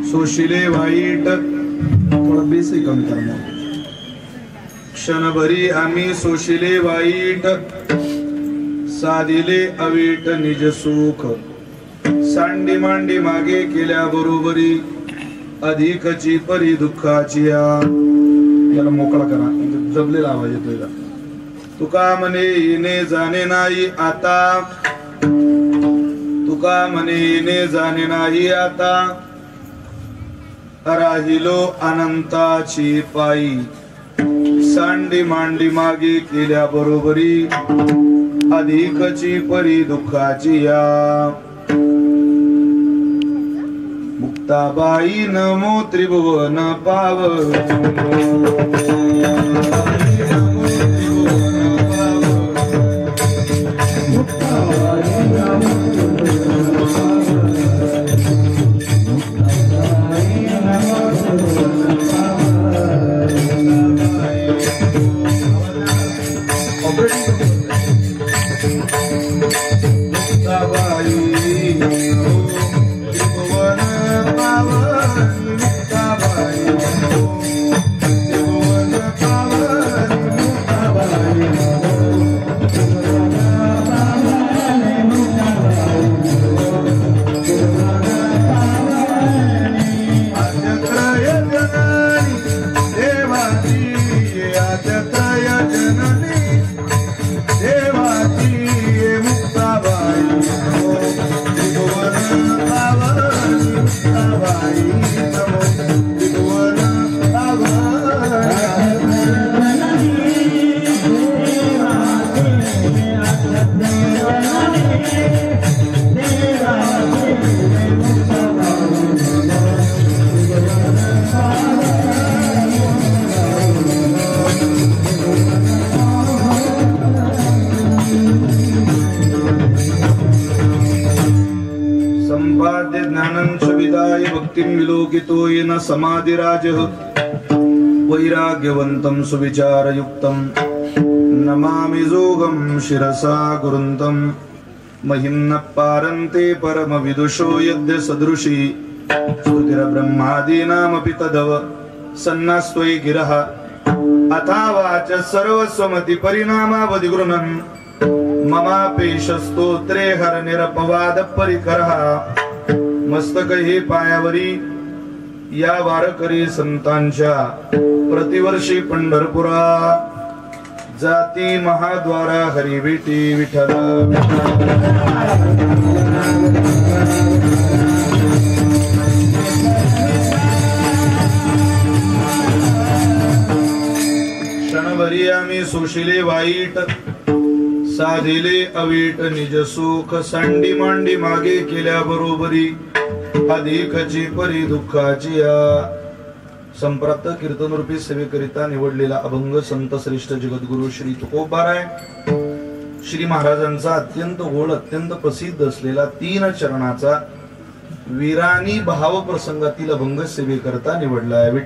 सोशिले वाईट थोडा बेस कमी करणार क्षणभरी आम्ही सोशिले वाईट साधिले अवीट निज सुख सांडी मांडी मागे केल्या बरोबरी अधिकची परी दुःखाची याला मोकळा करा जबलेला आवाज येतोय तुका म्हणे येणे जाणे नाही आता तुका म्हणे येणे जाणे नाही आता राहिलो अनंताची पायी सांडी मांडी मागे केल्या बरोबरी अधिकची परी दुःखाची या मुक्ताबाई नमो त्रिभुवन पाव समाधिराज वैराग्यवन्तं सुविचारयुक्तं नमामि जोगं शिरसा गुरुन्तं महिम्न पारन्ते परमविदुषो यद्य सदृशी स्तुतिर्ब्रह्मादीनामपि तदव सन्नास्त्वयि गिरः अथावाच सर्वस्वमति परिणामावधि गृह्णन् ममापेशस्तोत्रे हरनिरपवाद परिकरः मस्तक हे पायावरी या वारकरी संतांच्या प्रतिवर्षी पंढरपुरा जाती महाद्वारा हरी विठी विठ्ठल क्षणभरी आम्ही सोशिले वाईट साधिले अवीट निज सुख सांडी मांडी मागे केल्या बरोबरी अधिकची परी दुःखाची या संप्राप्त कीर्तन रूपी सेवेकरिता निवडलेला अभंग संत श्रेष्ठ जगद्गुरु श्री तुकोबाराय श्री महाराजांचा अत्यंत गोड अत्यंत प्रसिद्ध असलेला 3 चरणाचा वीरानी भाव प्रसंगातील अभंग सेवेकरिता निवडला आहे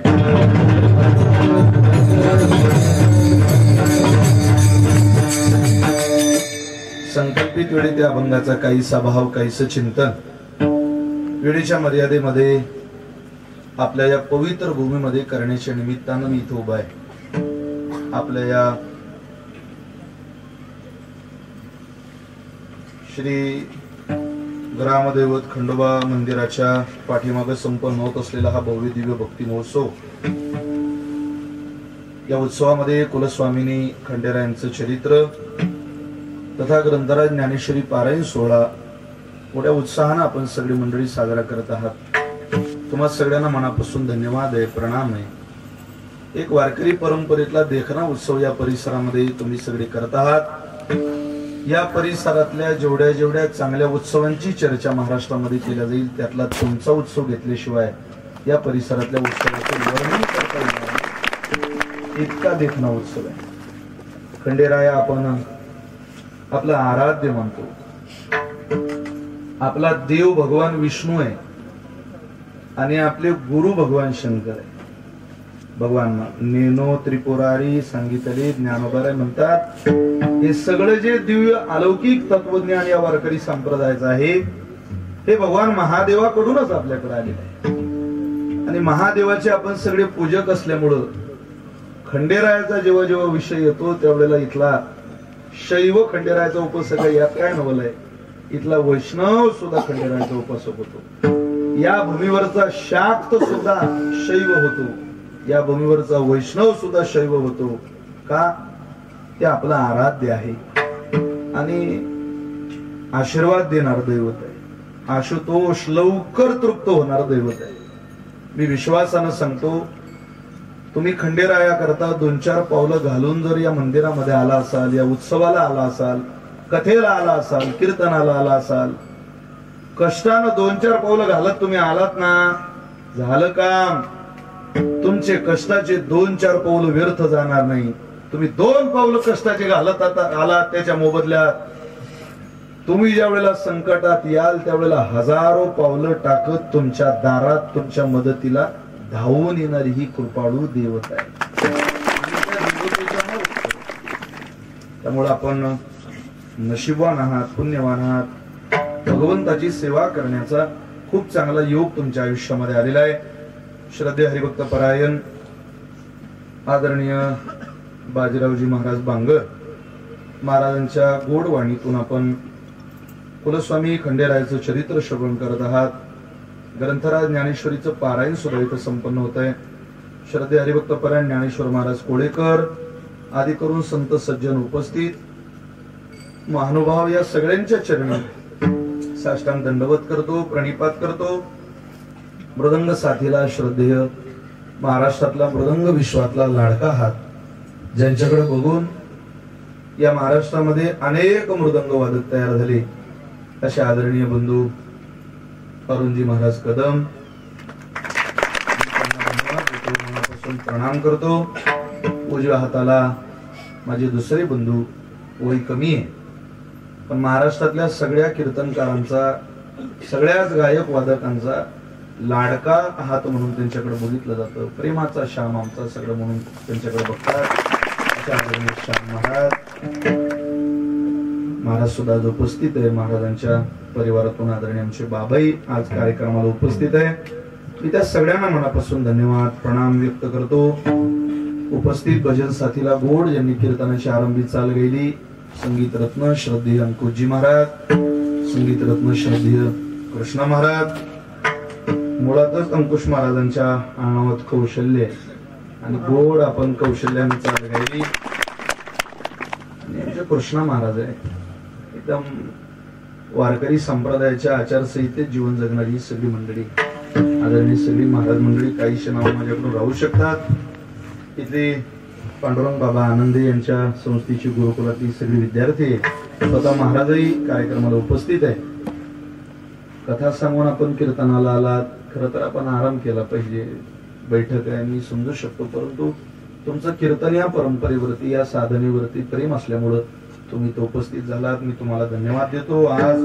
संकल्पित वेळी त्या अभंगाचा काहीसा भाव काहीसं चिंतन वेळेच्या मर्यादेमध्ये आपल्या या पवित्र भूमीमध्ये करण्याच्या निमित्तानं मी इथं उभा आहे आपल्या या श्री ग्रामदैवत खंडोबा मंदिराच्या पाठीमागे संपन्न होत असलेला हा भव्य दिव्य भक्ती महोत्सव या उत्सवामध्ये कुलस्वामिनी खंडेराय यांचं चरित्र तथा ग्रंथराज ज्ञानेश्वरी पारायण सोहळा मोठ्या उत्साहाने आपण सगळी मंडळी साजरा करत आहात तुम्हा सगळ्यांना मनापासून धन्यवाद आहे प्रणाम आहे एक वारकरी परंपरेतला देखणा उत्सव या परिसरामध्ये तुम्ही सगळे करत आहात या परिसरातल्या जेवढ्या जेवढ्या चांगल्या उत्सवांची चर्चा महाराष्ट्रामध्ये केल्या जाईल त्यातला तुमचा उत्सव घेतल्याशिवाय या परिसरातल्या उत्सवाचे वर्णन करता येणार इतका देखणा उत्सव आहे खंडेराय आपण आपला आराध्य मानतो आपला देव भगवान विष्णू आहे आणि आपले गुरु भगवान शंकर आहे भगवान नेनो त्रिपुरारी सांगितले ज्ञानोबाराय म्हणतात हे सगळं जे दिव्य अलौकिक तत्वज्ञान या वारकरी संप्रदायाचं आहे हे भगवान महादेवाकडूनच आपल्याकडे आलेलं आहे. आणि महादेवाचे आपण सगळे पूजक असल्यामुळं खंडेरायाचा जेव्हा जेव्हा विषय येतो त्यावेळेला इथला शैव खंडेरायाचा उपासक यात काय नवल आहे, इथला वैष्णव सुद्धा खंडेरायाचा उपासक होतो. या भूमीवरचा शाक्त सुद्धा शैव होतो, या भूमीवरचा वैष्णव सुद्धा शैव होतो. का? ते आपला आराध्य आहे आणि आशीर्वाद देणार दैवत आहे. आशुतोष लवकर तृप्त होणार दैवत आहे. मी विश्वासानं सांगतो, तुम्ही खंडेराया करता 2-4 पावलं घालून जर या मंदिरामध्ये आला असाल, या उत्सवाला आला असाल, कथेला आला असाल, कीर्तनाला आला असाल, कष्टानं 2-4 पावलं घालत तुम्ही आलात ना, झालं काम. तुमचे कष्टाचे 2-4 पावलं व्यर्थ जाणार नाही. तुम्ही 2 पावलं कष्टाचे घालत आलात, त्याच्या मोबदल्यात तुम्ही ज्या वेळेला संकटात याल त्यावेळेला हजारो पावलं टाकत तुमच्या दारात तुमच्या मदतीला धावून येणारी ही कृपाळू देवता आहे. त्यामुळे आपण नशीबवान आहात, पुण्यवान आहात. भगवंताची सेवा करण्याचा खूप चांगला योग तुमच्या आयुष्यामध्ये आलेला आहे. श्रद्धेय हरिभक्त परायण आदरणीय बाजीरावजी महाराज बांगर महाराजांच्या गोडवाणीतून आपण कुलस्वामी खंडेरायाचं चरित्र श्रवण करत आहात. ग्रंथराज ज्ञानेश्वरीचं पारायण सुद्धा इथं संपन्न होत आहे. श्रद्धेय हरिभक्त परायण ज्ञानेश्वर महाराज कोळेकर आदी करून संत सज्जन उपस्थित, महानुभाव या सगळ्यांच्या चरणी साष्टांग दंडवत करतो, प्रणिपात करतो. मृदंग साथीला श्रद्धेय महाराष्ट्रातला मृदंग विश्वातला लाडका हात, ज्यांच्याकडे बघून या महाराष्ट्रामध्ये अनेक मृदंग वादक तयार झाले, असे आदरणीय बंधू अरुणजी महाराज कदम, मनापासून प्रणाम करतो. उजव्या हाताला माझे दुसरे बंधू, वय कमी आहे पण महाराष्ट्रातल्या सगळ्या कीर्तनकारांचा, सगळ्याच गायक वादकांचा लाडका हात म्हणून त्यांच्याकडे बघितलं जातं. प्रेमाचा श्याम आमचा सगळं म्हणून त्यांच्याकडे बघतात. श्याम महाराज सुद्धा आज उपस्थित आहे. महाराजांच्या परिवारातून आदरणीय आमचे बाबाई आज कार्यक्रमाला उपस्थित आहे. मी त्या सगळ्यांना मनापासून धन्यवाद प्रणाम व्यक्त करतो. उपस्थित भजन साथीला गोड ज्यांनी कीर्तनाची आरंभी चाल गेली, संगीत रत्न श्रद्धेय अंकुशजी महाराज, संगीत रत्न श्रद्धेय कृष्णा महाराज. मुळातच अंकुश महाराजांच्या आणावात कौशल्य आणि गोड आपण कौशल्याने चाल गायली. कृष्णा महाराज आहे, एकदम वारकरी संप्रदायाच्या आचारसंहितेत जीवन जगणारी ही सगळी मंडळी, आदरणीय सगळी महाराज मंडळी. काही क्षण माझ्याकडून राहू शकतात. इथे पांडुरंग बाबा आनंदे यांच्या संस्थेची गुरुकुलातली सगळी विद्यार्थी, स्वतः महाराजही कार्यक्रमाला उपस्थित आहे. कथा सांगून आपण कीर्तनाला आलात. खरं तर आपण आराम केला पाहिजे, बैठक आहे मी समजू शकतो, परंतु तुमचं कीर्तन या परंपरेवरती, या साधनेवरती प्रेम असल्यामुळं तुम्ही तो उपस्थित झालात. मी तुम्हाला धन्यवाद देतो. आज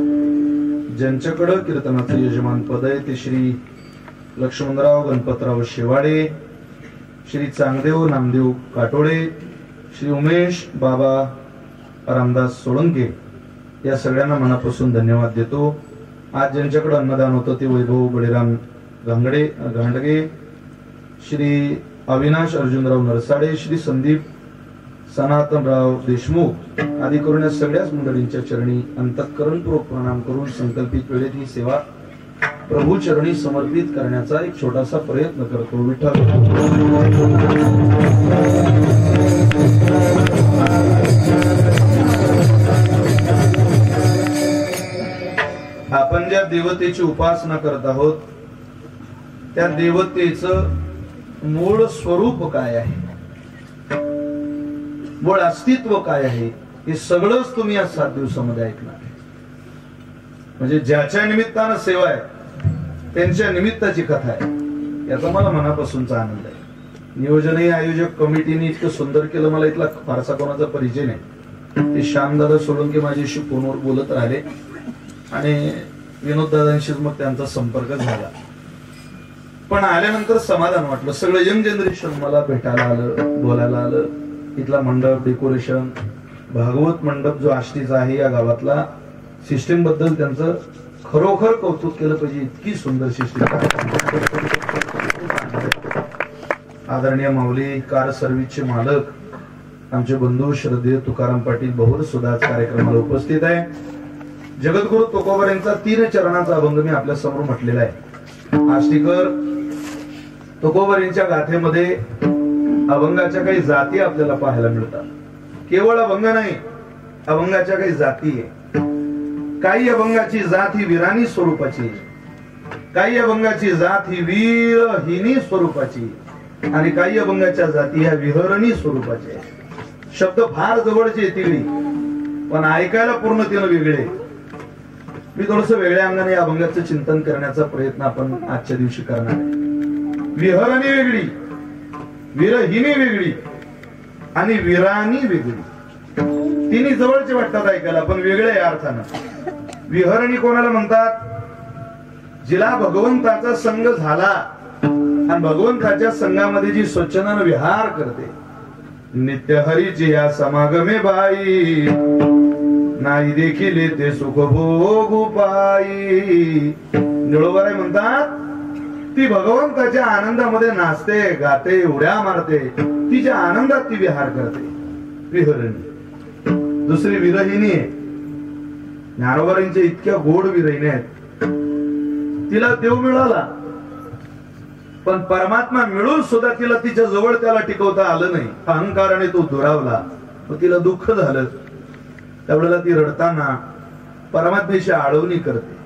ज्यांच्याकडं कीर्तनाचं यजमान पद आहे ते श्री लक्ष्मणराव गणपतराव शेवाडे, श्री चांगदेव नामदेव काटोळे, श्री उमेश बाबा रामदास सोळंके, या सगळ्यांना मनापासून धन्यवाद देतो. आज ज्यांच्याकडे अन्नदान होतं ते वैभव बळीराम गांडगे, श्री अविनाश अर्जुनराव नरसाडे, श्री संदीप सनातनराव देशमुख आदी करून या सगळ्याच मंडळींच्या चरणी अंतःकरणपूर्वक प्रणाम करून संकल्पित वेळेत ही सेवा प्रभू चरणी समर्पित करण्याचा एक छोटासा प्रयत्न करतो. विठ्ठल आपण ज्या देवतेची उपासना करत आहोत त्या देवतेचं मूळ स्वरूप काय आहे, मूळ अस्तित्व काय आहे, हे सगळंच तुम्ही या 7 दिवसामध्ये ऐकणार. म्हणजे ज्याच्या निमित्तानं सेवा आहे त्यांच्या निमित्ताची कथा आहे, याचा मला मनापासूनचा आनंद आहे. नियोजनही आयोजक कमिटीने इतकं सुंदर केलं, मला इथला फारसा कोणाचा परिचय नाही. ते श्यामदादा सोळंके माझ्याशी फोनवर बोलत राहिले आणि विनोददादांशीच मग त्यांचा संपर्क झाला. पण आल्यानंतर समाधान वाटलं. सगळं यंग जनरेशन मला भेटायला आलं, बोलायला आलं. इथला मंडप, डेकोरेशन, भागवत मंडप जो आष्टीचा आहे या गावातला, सिस्टीम बद्दल त्यांचं खरोखर कौतुक केलं पाहिजे, इतकी सुंदर शिष्टी. आदरणीय माऊली कार सर्व्हिसचे मालक आमचे बंधू श्रद्धेय तुकाराम पाटील बहुर सुद्धा कार्यक्रमाला उपस्थित आहे. जगद्गुरु तुकोबर यांचा 3 चरणाचा अभंग मी आपल्या समोर म्हटलेला आहे. आष्टीकर तुकोबर यांच्या गाथेमध्ये अभंगाच्या काही जाती आपल्याला पाहायला मिळतात. केवळ अभंग नाही, अभंगाच्या काही जाती आहे. काही अभंगाची जात ही वीरानी स्वरूपाची, काही अभंगाची जात ही वीरहीनी स्वरूपाची आणि काही अभंगाच्या जाती ह्या विहरणी स्वरूपाच्या. शब्द फार जवळचे येतील पण ऐकायला पूर्णतेनं वेगळे. मी थोडस वेगळ्या अंगाने या अभंगाचं चिंतन करण्याचा प्रयत्न आपण आजच्या दिवशी करणार आहे. विहरणी वेगळी, विरहिनी वेगळी आणि वीरानी वेगळी. तिन्ही जवळचे वाटतात ऐकायला पण वेगळ्या अर्थानं. विहरणी कोणाला म्हणतात? जिला भगवंताचा संग झाला आणि भगवंताच्या संघामध्ये जी स्वच्छंदाने विहार करते. नित्य हरीची या समागमे बाई, नाही देखील ते सुख भोगू पायी. निळोबाराय म्हणतात ती भगवंताच्या आनंदामध्ये नाचते, गाते, उड्या मारते, तिच्या आनंदात ती विहार करते. विहरणी. दुसरी विरहिणी आहे. ज्ञानोबारांच्या इतक्या गोड विरहिणी आहेत. तिला देव मिळाला पण परमात्मा मिळून सुद्धा तिला तिच्या जवळ त्याला टिकवता आलं नाही. अहंकाराने तो दुरावला, तिला दुःख झालं. त्यावेळेला ती रडताना परमात्म्याची आळवणी करते.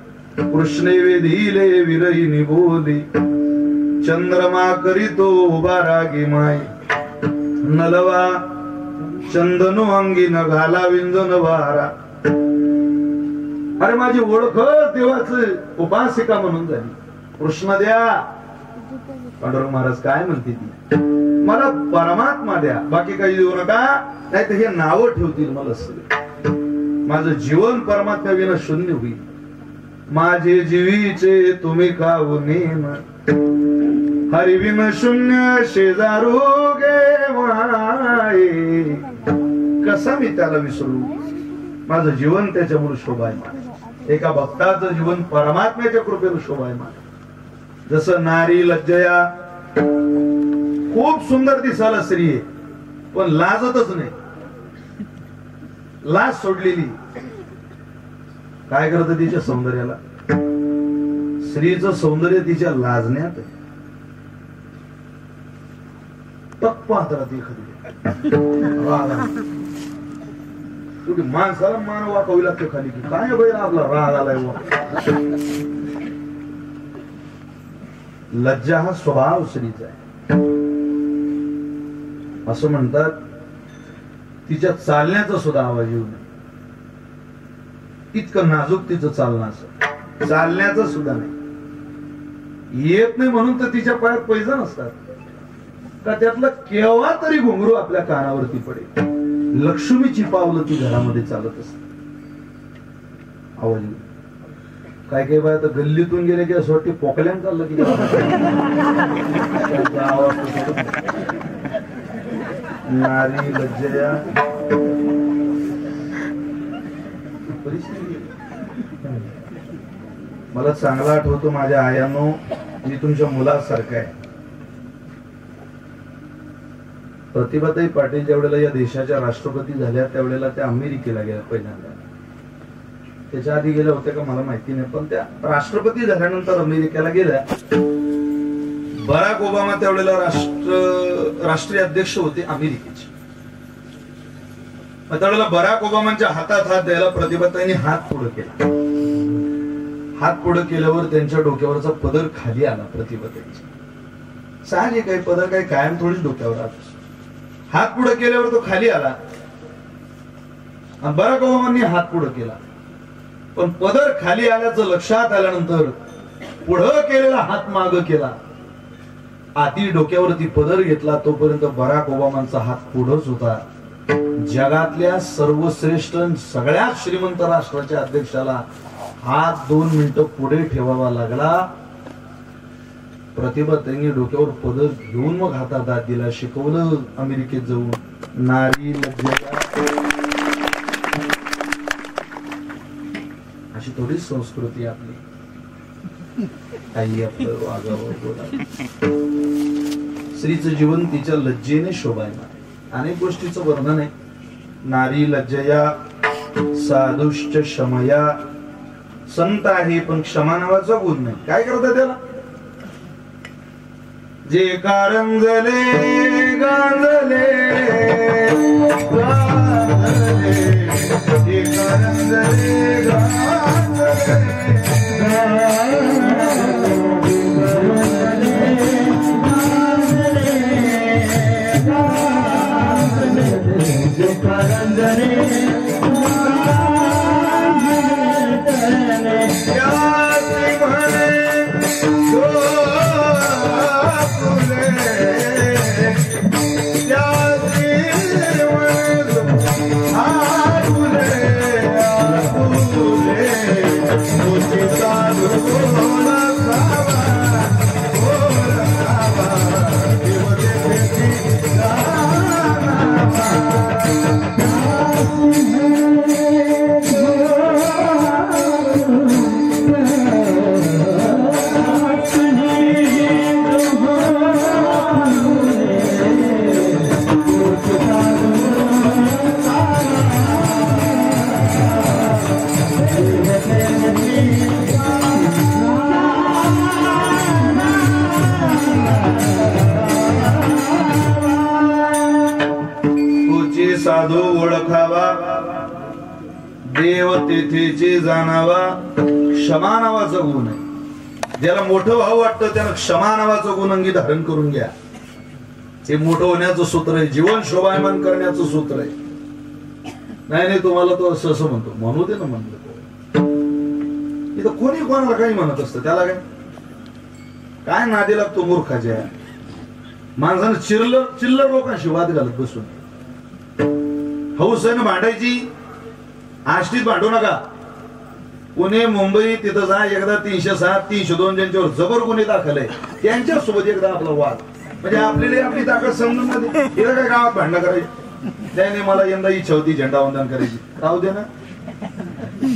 कृष्णे वेधिले विरहिणी बोली, चंद्रमा करीतो उभा रागी माय, नलवा चंदनो अंगी न घाला विंजन वारा. अरे माझी ओळख देवाच उपासिका म्हणून झाली. कृष्ण द्या. पांडुरंग महाराज काय म्हणते ती? मला परमात्मा द्या, बाकी काही देऊ नका, नाही तर हे नाव ठेवतील मला सगळे. माझं जीवन परमात्मा विना शून्य होईल. माझे जीवीचे तुम्ही खाऊ नेम, हरिविन शून्य शेजारू गे माये. कसा मी त्याला विसरू? माझं जीवन त्याच्यामुळे शोभायमान. एका भक्ताचं जीवन परमात्म्याच्या कृपेने शोभायमान. जसं नारी लज्जया खूप सुंदर दिसायला स्त्री आहे पण लाजतच नाही. लाज सोडलेली. काय करत तिच्या सौंदर्याला? स्त्रीचं सौंदर्य तिच्या लाजण्यात आहे. तक पाहत राहते एखादी. तुझी माणसाला मान वाकावी लागते खाली की काय बैल आपला राग आलाय. लज्जा हा स्वभाव स्त्रीचा आहे. असं म्हणतात तिच्या चालण्याचा सुद्धा आवाज येऊ नये. इतकं नाजूक तिचं चालणं असं. चालण्याचं सुद्धा नाही. येत नाही म्हणून तर तिच्या पायात पैजा नसतात का? त्यातलं केव्हा तरी घुंगरू आपल्या कानावरती पडेल. लक्ष्मीची पावलं ती घरामध्ये चालत असते. आवाज येऊ. काय काय बाय तर गल्लीतून गेले की असं वाटते पोकल्यान चाललं की आवाज. नारी लज्जया मला चांगला आठवतो माझ्या आयानो, मी तुमच्या मुलासारखं आहे. प्रतिभाताई पाटील ज्या वेळेला या देशाच्या राष्ट्रपती झाल्या त्यावेळेला त्या अमेरिकेला गेल्या पहिल्यांदा. त्याच्या आधी गेल्या होत्या का मला माहिती नाही पण त्या राष्ट्रपती झाल्यानंतर अमेरिकेला गेल्या. बराक ओबामा त्यावेळेला राष्ट्रीय अध्यक्ष होते अमेरिकेचे. त्यावेळेला बराक ओबामांच्या हातात हात द्यायला प्रतिभाताईंनी हात पुढे केला. हात पुढे केल्यावर त्यांच्या डोक्यावरचा पदर खाली आला प्रतिभाताईंचा. साहजिक आहे, पदर काही कायम थोडीच डोक्यावर आला. हात पुढे केल्यावर तो खाली आला. बराक ओबामांनी हात पुढे केला पण पदर खाली आल्याचं लक्षात आल्यानंतर पुढं केलेला हात माग केला. आधी डोक्यावरती पदर घेतला तोपर्यंत बराक ओबामांचा हात पुढंच होता. जगातल्या सर्वश्रेष्ठ सगळ्यात श्रीमंत राष्ट्राच्या अध्यक्षाला हात 2 मिनिटं पुढे ठेवावा लागला. प्रतिभाताईंनी डोक्यावर पदर घेऊन मग हातात हात दिला. शिकवलं अमेरिकेत जाऊन. नारी लज्जया अशी थोडी संस्कृती आपली. काही आपलं वागावं बोलावं. स्त्रीचं जीवन तिच्या लज्जेने शोभायमान. अनेक गोष्टीचं वर्णन आहे. नारी लज्जया साधुश्च क्षमया. संत आहे पण क्षमा नावाचा गुण नाही. काय करतात त्याला? जे कारंजले गांजले गांजले, जे कारंजले गांजले साधू ओळखावा, देव तेथेचे जाणावा. क्षमा नावाचा गुण आहे. ज्याला मोठं भाव वाटतं त्याला क्षमा नावाचा गुण अंगी धारण करून घ्या. हे मोठं होण्याचं सूत्र आहे. जीवन शोभायमान करण्याचं सूत्र आहे. नाही नाही तुम्हाला तो असं असं म्हणतो, म्हणू दे ना. म्हणलं इथं कोणी कोणाला काही म्हणत असतं. त्याला काय नादी लागतो मूर्खाच्या. माणसानं चिल्लर लोकांशी वाद घालत बसून हौसेनं भांडायची. आष्टीत भांडू नका. पुणे मुंबई तिथं जा. एकदा 307 302 ज्यांच्यावर जबर गुन्हे दाखल आहे त्यांच्या सोबत एकदा आपला वाद. म्हणजे आपली ताकद समजून मध्ये इथं काय गावात भांडणं करायची. त्याने मला यंदा इच्छा होती झेंडावंदन करायची. राहू दे ना,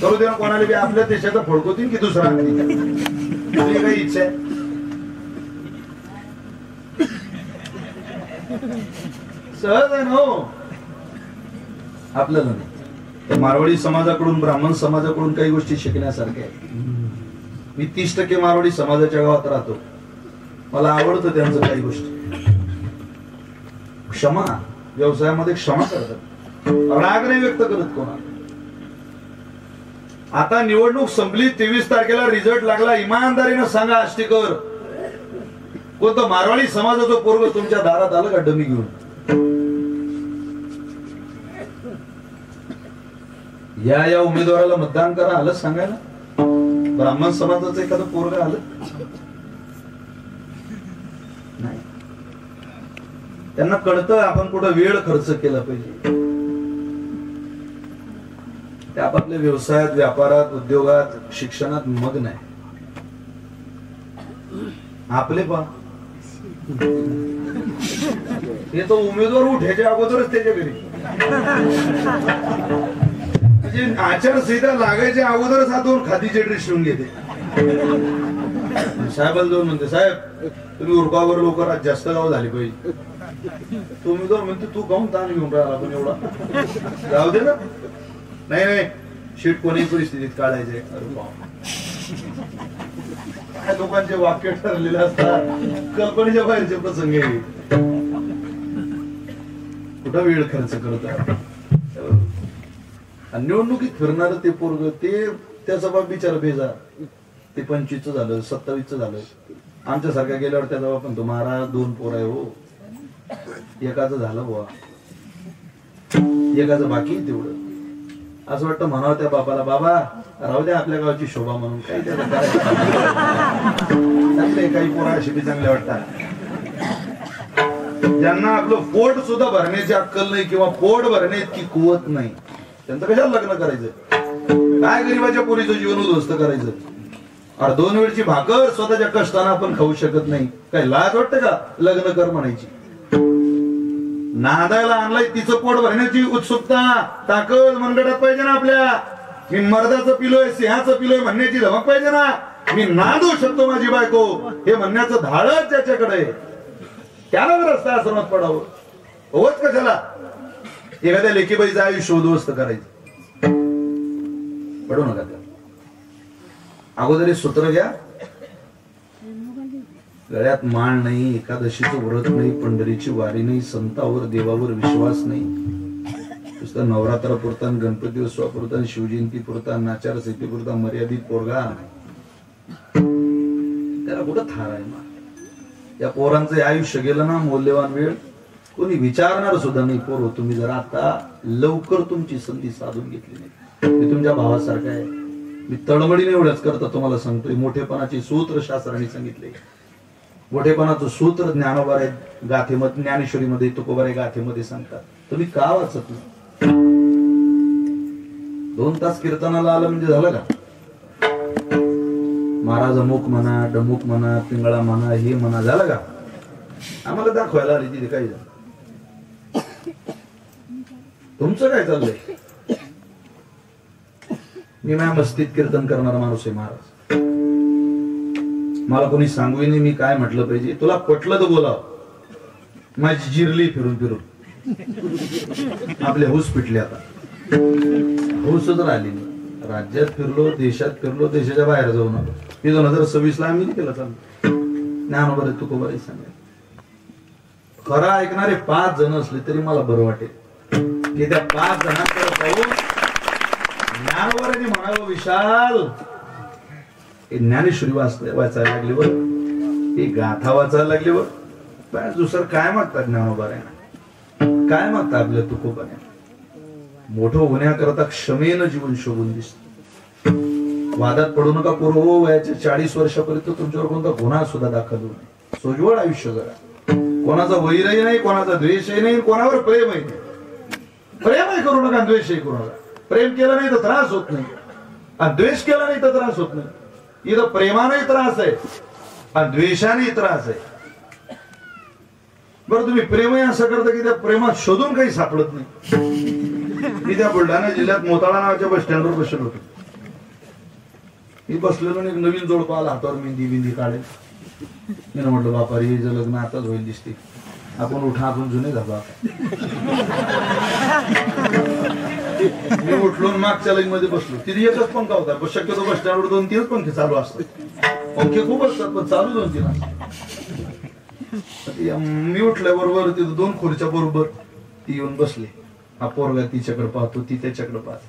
करू दे ना. कोणाला बी आपल्या देशाचं फडकवतील की दुसरा तुझी काही इच्छा आहे. सहज आहे ना हो. आपल्याला नाही. मारवाडी समाजाकडून ब्राह्मण समाजाकडून काही गोष्टी शिकण्यासारख्या आहेत. मी 30% मारवाडी समाजाच्या गावात राहतो. मला आवडतं त्यांचं काही गोष्टी. क्षमा, व्यवसायामध्ये क्षमा करतात. राग नाही व्यक्त करत कोणा. आता निवडणूक संपली. 23 तारखेला रिझल्ट लागला. इमानदारीनं सांगा आष्टीकर, कोणतं मारवाडी समाजाचं पोरग तुमच्या दारात आलं का डमी घेऊन? या उमेदवाराला मतदान करा आलं सांगायला? ब्राह्मण समाजाचं एखादं पोरग आलं नाही. त्यांना कळतं आपण कुठं वेळ खर्च केला पाहिजे. ते आपापल्या व्यवसायात, व्यापारात, उद्योगात, शिक्षणात मग्न आहे. आपले पा हे तो उमेदवार उठायच्या अगोदरच त्याच्या घरी आचारसंहिता लागायच्या अगोदरच हा 2 खादीचे ड्रेस शिवून घेते. साहेबाला जाऊन म्हणते, साहेब तुम्ही उरकावर लवकर आज जास्त गाव झाली पाहिजे. तो उमेदवार म्हणते, तू काहून ताण घेऊन राहिला पण एवढा? जाऊ दे ना. नाही नाही, शीट कोणी परिस्थितीत काढायचे. अरे काय लोकांचे वाक्य ठरलेले असतात. कल्पनेच्या बाहेरचे प्रसंग आहे. कुठं वेळ खर्च करतात. निवडणुकीत फिरणार ते पोरग ते त्याचा बाप बिचारा बेजार. ते 25चं झालं, 27चं झालं. आमच्या सारख्या गेल्यावर त्याचा बाप म्हणतो, महाराज 2 पोर आहे हो. एकाचं झालं बुवा, एकाचं बाकी तेवढं. असं वाटतं म्हणावं त्या बापाला, बाबा राहू द्या आपल्या गावाची शोभा म्हणून. काही त्याला चांगले काही पोरा अशी बी चांगले वाटतात. ज्यांना आपलं पोट सुद्धा भरण्याची अक्कल नाही किंवा पोट भरण्याची कुवत नाही, त्यांचं कशाला लग्न करायचं? काय गरीबाच्या पोरीचं जीवन उद्ध्वस्त करायचं? अरे 2 वेळची भाकर स्वतःच्या कष्टानं आपण खाऊ शकत नाही. काय लाज वाटतं का लग्न कर म्हणायची? नादायला आणलाय तिचं पोट भरण्याची उत्सुकता, ताकद मनगटात पाहिजे ना आपल्या. मी मर्दाचं पिलोय सिंहाचं पिलोय म्हणण्याची धमक पाहिजे ना. मी नांदू शकतो माझी बायको हे म्हणण्याचं धाडच त्याच्याकडे आहे. त्याला रस्ता आश्रमात पडावं. होत कशाला एखाद्या लेकीबाईचं आयुष्य उद्ध्वस्त करायचं. पडू नका त्या. अगोदर सूत्र घ्या. गळ्यात माळ नाही, एकादशीचं व्रत नाही, पंढरीची वारी नाही, संतावर देवावर विश्वास नाही, नुसतं नवरात्र पुरता, गणपती उत्सवापुरता, शिवजयंती पुरता, आचारसंहिते पुरता मर्यादित पोरगा. त्याला कुठं थार आहे ना. या पोरांचं आयुष्य गेलं ना, मौल्यवान वेळ कोणी विचारणार सुद्धा नाही. पोर तुम्ही जर आता लवकर तुमची संधी साधून घेतली नाही. मी तुमच्या भावासारखा आहे. मी तळमळीने एवढंच करता तुम्हाला सांगतोय. मोठेपणाचे सूत्र शास्त्राने सांगितले. मोठेपणाचं सूत्र ज्ञानोबा गाथेमध्ये, ज्ञानेश्वरीमध्ये, तुकोबारे गाथेमध्ये सांगतात. तुम्ही का वाचत नाही? 2 तास कीर्तनाला आलं म्हणजे झालं का? महाराज अमुक म्हणा, डमुक म्हणा, पिंगळा म्हणा, हे म्हणा, झालं का? आम्हाला दाखवायला आली तिथे काही. तुमचं काय चाललंय? मी माझ्या मस्तीत कीर्तन करणारा माणूस आहे महाराज. मला कोणी सांगू नाही मी काय म्हटलं पाहिजे. तुला पटलं तर बोलाव. माझी जिरली फिरून फिरून. आपले हौस पिटले आता. हौसच राहिली नाही. राज्यात फिरलो, देशात फिरलो, देशाच्या बाहेर जाऊन आलो. 2026 ला आम्ही केलं चालू. ज्ञानोबा तुकोबारे सांगा. खरं ऐकणारे 5 जण असले तरी मला बरं वाटेल की त्या 5 जणांकडे पाहून ज्ञानोबारांनी म्हणावं, विशाल ज्ञानेश्वरी वाचायला लागली वर, ही गाथा वाचायला लागली वर. दुसरं काय मागतात ज्ञानोबारांना? काय मागतात आपल्या तुकोबाने? मोठं होण्याकरता क्षमेनं जीवन शोभून दिसत. वादात पडू नका. पूर्व वयाच्या 40 वर्षापर्यंत तुमच्यावर कोणता गुन्हा सुद्धा दाखल होऊ नये. सोजवळ आयुष्य जगा. कोणाचा वैरही नाही, कोणाचा द्वेषही नाही, कोणावर प्रेमही नाही. प्रेमही करू नका, द्वेषही करू नका. प्रेम केलं नाही तर त्रास होत नाही, आणि द्वेष केला नाही तर त्रास होत नाही. इथं प्रेमानेही त्रास आहे आणि द्वेषानेही त्रास आहे. बरं, तुम्ही प्रेमही असं करता की त्या प्रेमात शोधून काही सापडत नाही. मी त्या बुलढाणा जिल्ह्यात मोताळा नावाच्या बस स्टँडवर बसलो होतो. मी बसलेलो एक नवीन जोडपा आला, हातावर मेहंदी बिंदी काढेल. मी म्हटलं, बापा रे लग्न आताच होईल दिसते. आपण उठा, आपण जुने झालो आता. मी उठलो मागच्या लाईन मध्ये बसलो. तिथे एकच पंखा होता. शक्यतो बस स्टँडवर 2-3 पंखे चालू असतात. पंखे खूप असतात पण चालू 2-3 असतात. मी उठल्याबरोबर तिथे 2 खुर्च्या बरोबर ती येऊन बसले. हा पोरगा तिच्याकडे पाहतो, ती त्याच्याकडे पाहते.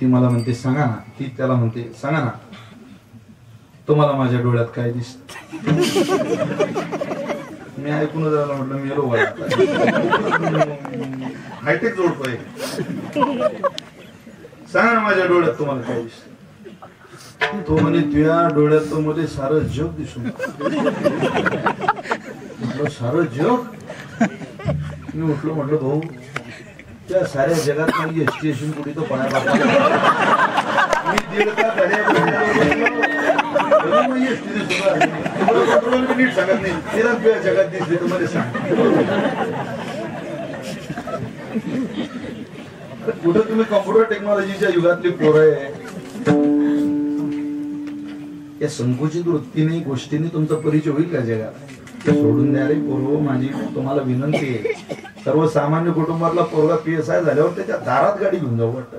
ती मला म्हणते सांगा ना, ती त्याला म्हणते सांगा ना, तुम्हाला माझ्या डोळ्यात काय दिसत? मी ऐकून जायला म्हटलं, मी येलो हायटेक जोडतो आहे. सांगा ना माझ्या डोळ्यात तुम्हाला काय दिसत? तो म्हणे तुझ्या डोळ्यात तो मध्ये सारं जग दिसून. म्हटलं सारं जग? मी उठलो, म्हटलं भाऊ त्या साऱ्या जगात नाही एसटी असून कुठे तो पाया मी 1.5 तास नीट सांगत नाही. तुझ्या जगात दिसले तुम्हाला सांग. कुठं तुम्ही कॉम्प्युटर टेक्नॉलॉजीच्या युगातली पोरं आहे. या संकुचित वृत्तीने गोष्टीने तुमचा परिचय होईल का जगात? सोडून द्या रे पोरं. माझी तुम्हाला विनंती आहे. सर्वसामान्य कुटुंबातला पोरगा PSI झाल्यावर त्याच्या दारात गाडी घेऊन जाऊ वाटतं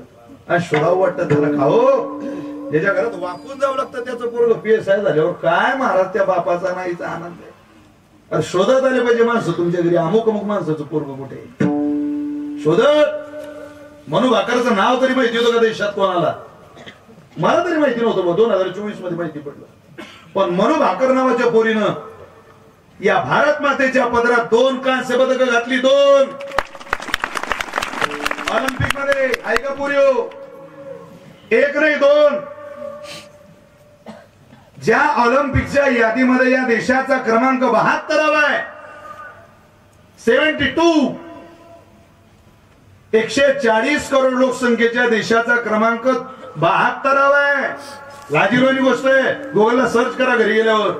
आणि शोधावं वाटतं त्याला. खाओ ज्याच्या घरात वाकून जावं लागतं त्याचं पोरग PSI झाल्यावर काय महाराज त्या बापाचा नाहीचा आनंद आहे. शोधत आले पाहिजे माणसं तुमच्या घरी. अमुक अमुक माणसाचं पोरग कुठे शोधत. मनू भाकरचं नाव तरी माहिती होतं का देशात कोणाला? मला तरी माहिती नव्हतं. 2024 मध्ये माहिती पडलं. पण मनू भाकर नावाच्या पोरीनं या भारत मातेच्या पदरात 2 कांस्य पदक घातली. 2 ऑलिम्पिक मध्ये. ऐका पुरियो, 1 नाही 2. ज्या ऑलिम्पिकच्या यादीमध्ये या देशाचा क्रमांक 72वा आहे. 72. 140 करोड लोकसंख्येच्या देशाचा क्रमांक 72वा आहे. लाजिरवाणी गोष्ट आहे. गुगलला सर्च करा घरी गेल्यावर.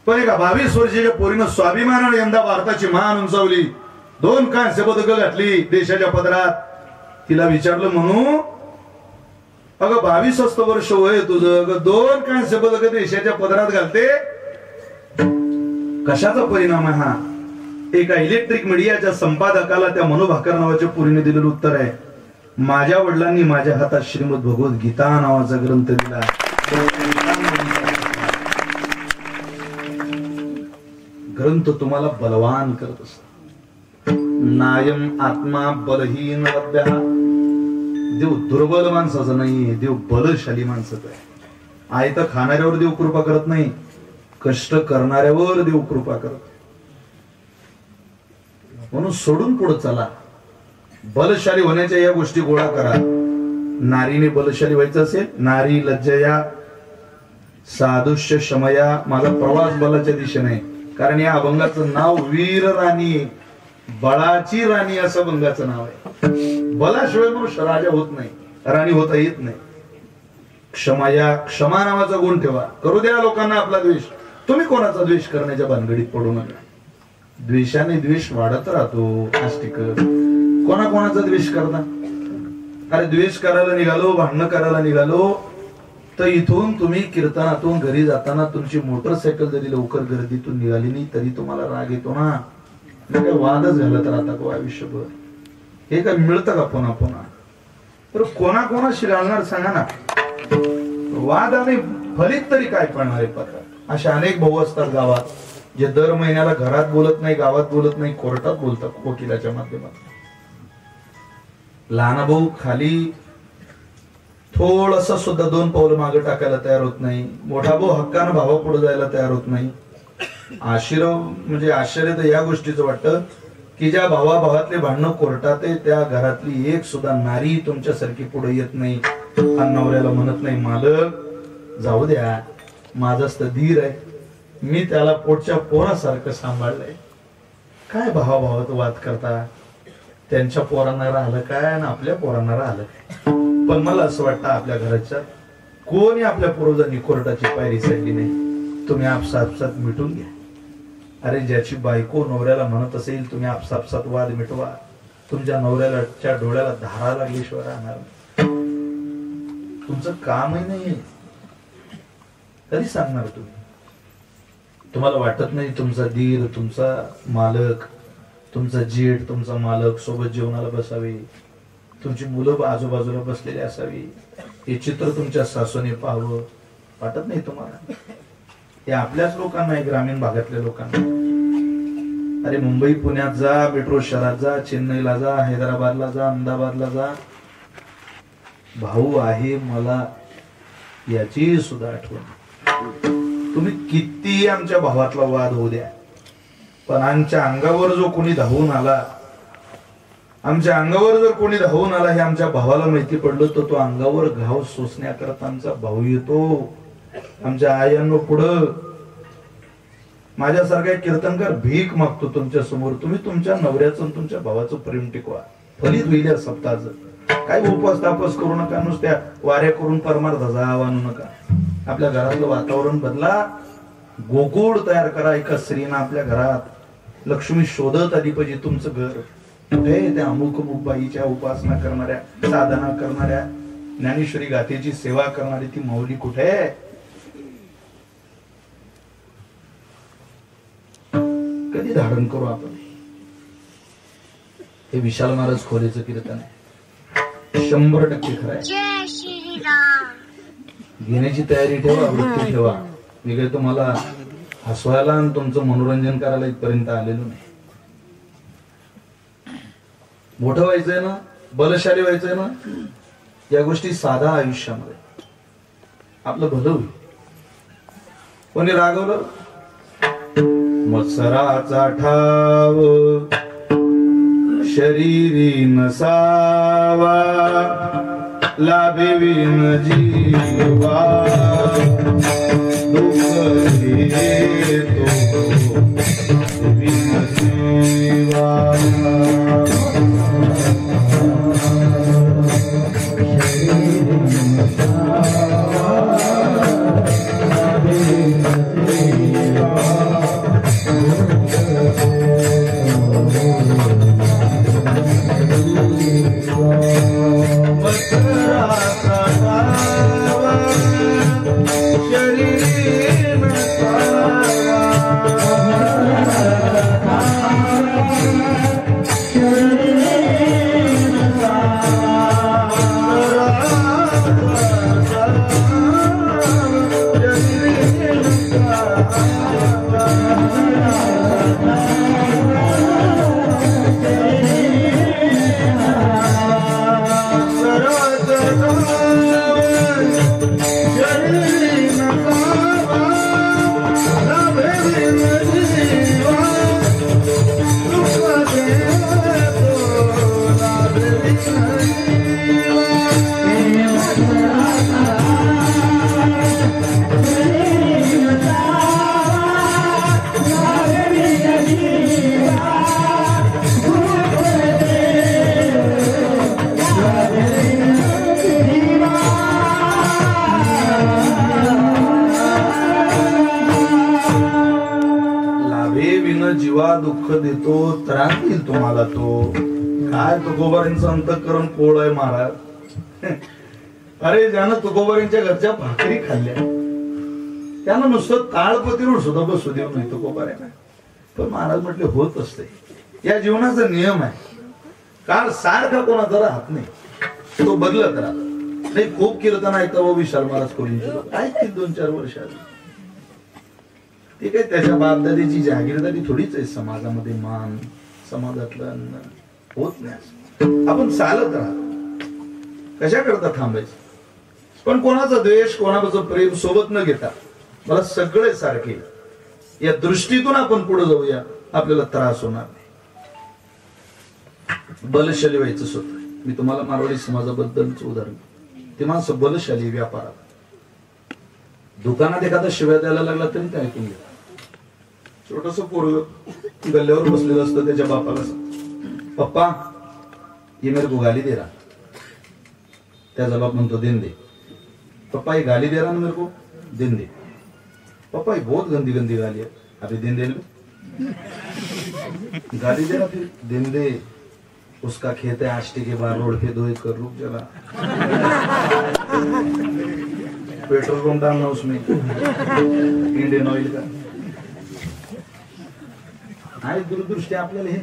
पण एका 22 वर्षाच्या पोरीनं स्वाभिमानाने यंदा भारताची मान उंचावली. 2 कांस्य पदकं घातली देशाच्या पदरात. तिला विचारलं म्हणू, अगं 22 वर्ष वय तुझं, अगं 2 कांस्य पदक देशाच्या पदरात घालते, कशाचा परिणाम आहे हा? एका इलेक्ट्रिक मीडियाच्या संपादकाला त्या मनू भाकर नावाच्या पोरीने दिलेलं उत्तर आहे, माझ्या वडिलांनी माझ्या हातात श्रीमद भगवत गीता नावाचा ग्रंथ दिला. ग्रंथ तुम्हाला बलवान करत असतो. नायम आत्मा बलहीन लभ्या. देव दुर्बल माणसाचा नाही, देव बलशाली माणसाचा आहे. आयत खाणाऱ्यावर देव कृपा करत नाही, कष्ट करणाऱ्यावर देव कृपा करत. म्हणून सोडून पुढे चला. बलशाली होण्याच्या या गोष्टी गोळा करा. नारीने बलशाली व्हायचं असेल, नारी लज्जया साधुष्य शमया. माझा प्रवास बलाच्या दिशेने, कारण या अभंगाचं नाव वीर राणी, बळाची राणी असं अभंगाचं नाव आहे. बलाशिवाय मनुष्य राजा होत नाही, राणी होता येत नाही. क्षमाया, क्षमा नावाचा गुण ठेवा. करू द्या लोकांना आपला द्वेष. तुम्ही कोणाचा द्वेष करण्याच्या भानगडीत पडू नका. द्वेषाने द्वेष वाढत राहतो. आस्तिक कोणाचा द्वेष करता? अरे द्वेष करायला निघालो, भांडणं करायला निघालो तर इथून तुम्ही कीर्तनातून घरी जाताना तुमची मोटरसायकल जरी लवकर गर्दीतून निघाली नाही तरी तुम्हाला राग येतो ना. काय वादच झाला तर आता को आयुष्यभर हे काय मिळतं का पुन्हा पुन्हा? तर कोणाशी घालणार सांगा ना. वादाने फलित तरी काय पडणार आहे? पत्र अशा अनेक भाऊ असतात गावात, जे दर महिन्याला घरात बोलत नाही, गावात बोलत नाही, कोर्टात बोलतात वकिलाच्या माध्यमातून. लहान भाऊ खाली थोडस सुद्धा 2 पावलं मागे टाकायला तयार होत नाही. मोठा भाऊ हक्कानं भावा पुढे जायला तयार होत नाही. आश्चर्य तर या गोष्टीचं वाटतं की ज्या भावाभावातले भांडणं कोर्टात आहे त्या घरातली एक सुद्धा नारी तुमच्यासारखी पुढे येत नाही. नवऱ्याला म्हणत नाही, मालक जाऊ द्या, माझाच तर धीर आहे, मी त्याला पोटच्या पोरासारखं सांभाळलंय. काय भावाभावात वाद करता? त्यांच्या पोरांना राहिलं काय आणि आपल्या पोरांना राहिलं काय? पण मला असं वाटतं आपल्या घराच्या कोणी आपल्या पूर्वजांनी कोर्टाची पायरी चढली नाही. तुम्ही आपसात मिटून घ्या. अरे ज्याची बायको नवऱ्याला म्हणत असेल तुम्ही आपसात वाद मिटवा, तुमच्या नवऱ्याच्या डोळ्याला धारा लागल्याशिवाय राहणार. तुमचं कामही नाही, कधी सांगणार तुम्ही? तुम्हाला वाटत नाही तुमचा धीर, तुमचा मालक, तुमचा जेठ, तुमचा मालक सोबत जेवणाला बसावे, तुमची मुलं आजूबाजूला बसलेली असावी, हे चित्र तुमच्या सासूने पाहावं, वाटत नाही तुम्हाला? हे आपल्याच लोकांना आहे, ग्रामीण भागातल्या लोकांना. अरे मुंबई पुण्यात जा, मेट्रो शहरात जा, चेन्नईला जा, हैदराबादला जा, अहमदाबादला जा, भाऊ आहे मला याची सुद्धा आठवण. तुम्ही किती आमच्या भावातला वाद होऊ द्या, पण आमच्या अंगावर जो कोणी धावून आला, आमच्या अंगावर जर कोणी धावून आला हे आमच्या भावाला माहिती पडलं तर तो अंगावर घाव सोसण्याकरता आमचा भाऊ येतो. आमच्या आयांनो पुढं माझ्यासारखा कीर्तनकार भीक मागतो तुमच्या समोर. तुम्ही तुमच्या नवऱ्याचं तुमच्या भावाचं प्रेम टिकवा. फलित होईल या सप्ताहाचं. काय उपास तापस करू नका, नुसत्या वाऱ्या करून परमार्थाचा आणू नका. आपल्या घरातलं वातावरण बदला, गोकुळ तयार करा. एका स्त्रीनं आपल्या घरात लक्ष्मी शोधत आली पाहिजे. तुमचं घर कुठे? त्या अमुक बाईच्या उपासना करणाऱ्या, साधना करणाऱ्या, ज्ञानेश्वरी गाथेची सेवा करणारी ती माऊली कुठे? कधी धारण करू आपण? हे विशाल महाराज खोलेचं कीर्तन आहे, 100% खरं आहे. घेण्याची तयारी ठेवा, वृत्ती ठेवा. मी काही तुम्हाला हसवायला आणि तुमचं मनोरंजन करायला इथपर्यंत आलेलो नाही. मोठं व्हायचंय ना, बलशाली व्हायचंय ना, या गोष्टी साधा आयुष्यामध्ये आपलं भलं होईल. कोणी रागवलं, मत्सराचा ठाव शरीरी नसावा, लाभिवीन जीवा, दुःख येतो विन सेवा. जीवा दुःख देतो त्रास देईल तुम्हाला तो. काय तुकोबारांचं अंतःकरण कोळ आहे महाराज. अरे ज्यानं तुकोबारांच्या घरच्या भाकरी खाल्ल्या त्यानं नुसतं ताळपतीवर सुद्धा बसू देऊ नाही तुकोबाऱ्यांना. पण महाराज म्हटले होत असते, या जीवनाचा नियम आहे. काळ सारखा कोणाचा राहत नाही, तो बदलत राहत नाही. खूप कीर्तन ऐकता विशाल महाराज कोलींचे लोक ऐकतील 2-4 वर्ष ते काय त्याच्या बापदादीची जागीरदारी थोडीच आहे. समाजामध्ये मान, समाजातलं अन्न होत नाही. आपण चालत राहतो, कशा करता थांबायचं. पण कोणाचा द्वेष, कोणाचं प्रेम सोबत न घेता मला सगळे सारखे या दृष्टीतून आपण पुढे जाऊया, आपल्याला त्रास होणार नाही. बलशाली व्हायचं स्वतः. मी तुम्हाला मारवाडी समाजाबद्दलच उदाहरण, ते माणसं बलशाली व्यापारात. दुकानात एखादा शिव्या द्यायला लागला तरी ते ऐकून घ्या. छोटस पोरग गल्ल्यावर बसलेलं असतं, त्याच्या बापाला पप्पा ये मेरे को गाली दे रहा. त्याचा बाप म्हणतो दिन दे. पप्पा ये गाली दे रहा ना मेरे को, दिन दे. पप्पा ये बहुत गंदी गंदी गाली है, अभी दिन दे. गाली दे रहा फिर दिन दे. उसका खेत है आष्टी के बाहर रोड पे 2 एकड़ रुक जला. पेट्रोल पंप डालना उसमें इंडियन ऑइल का. आहे दूरदृष्टी आपल्याला हे.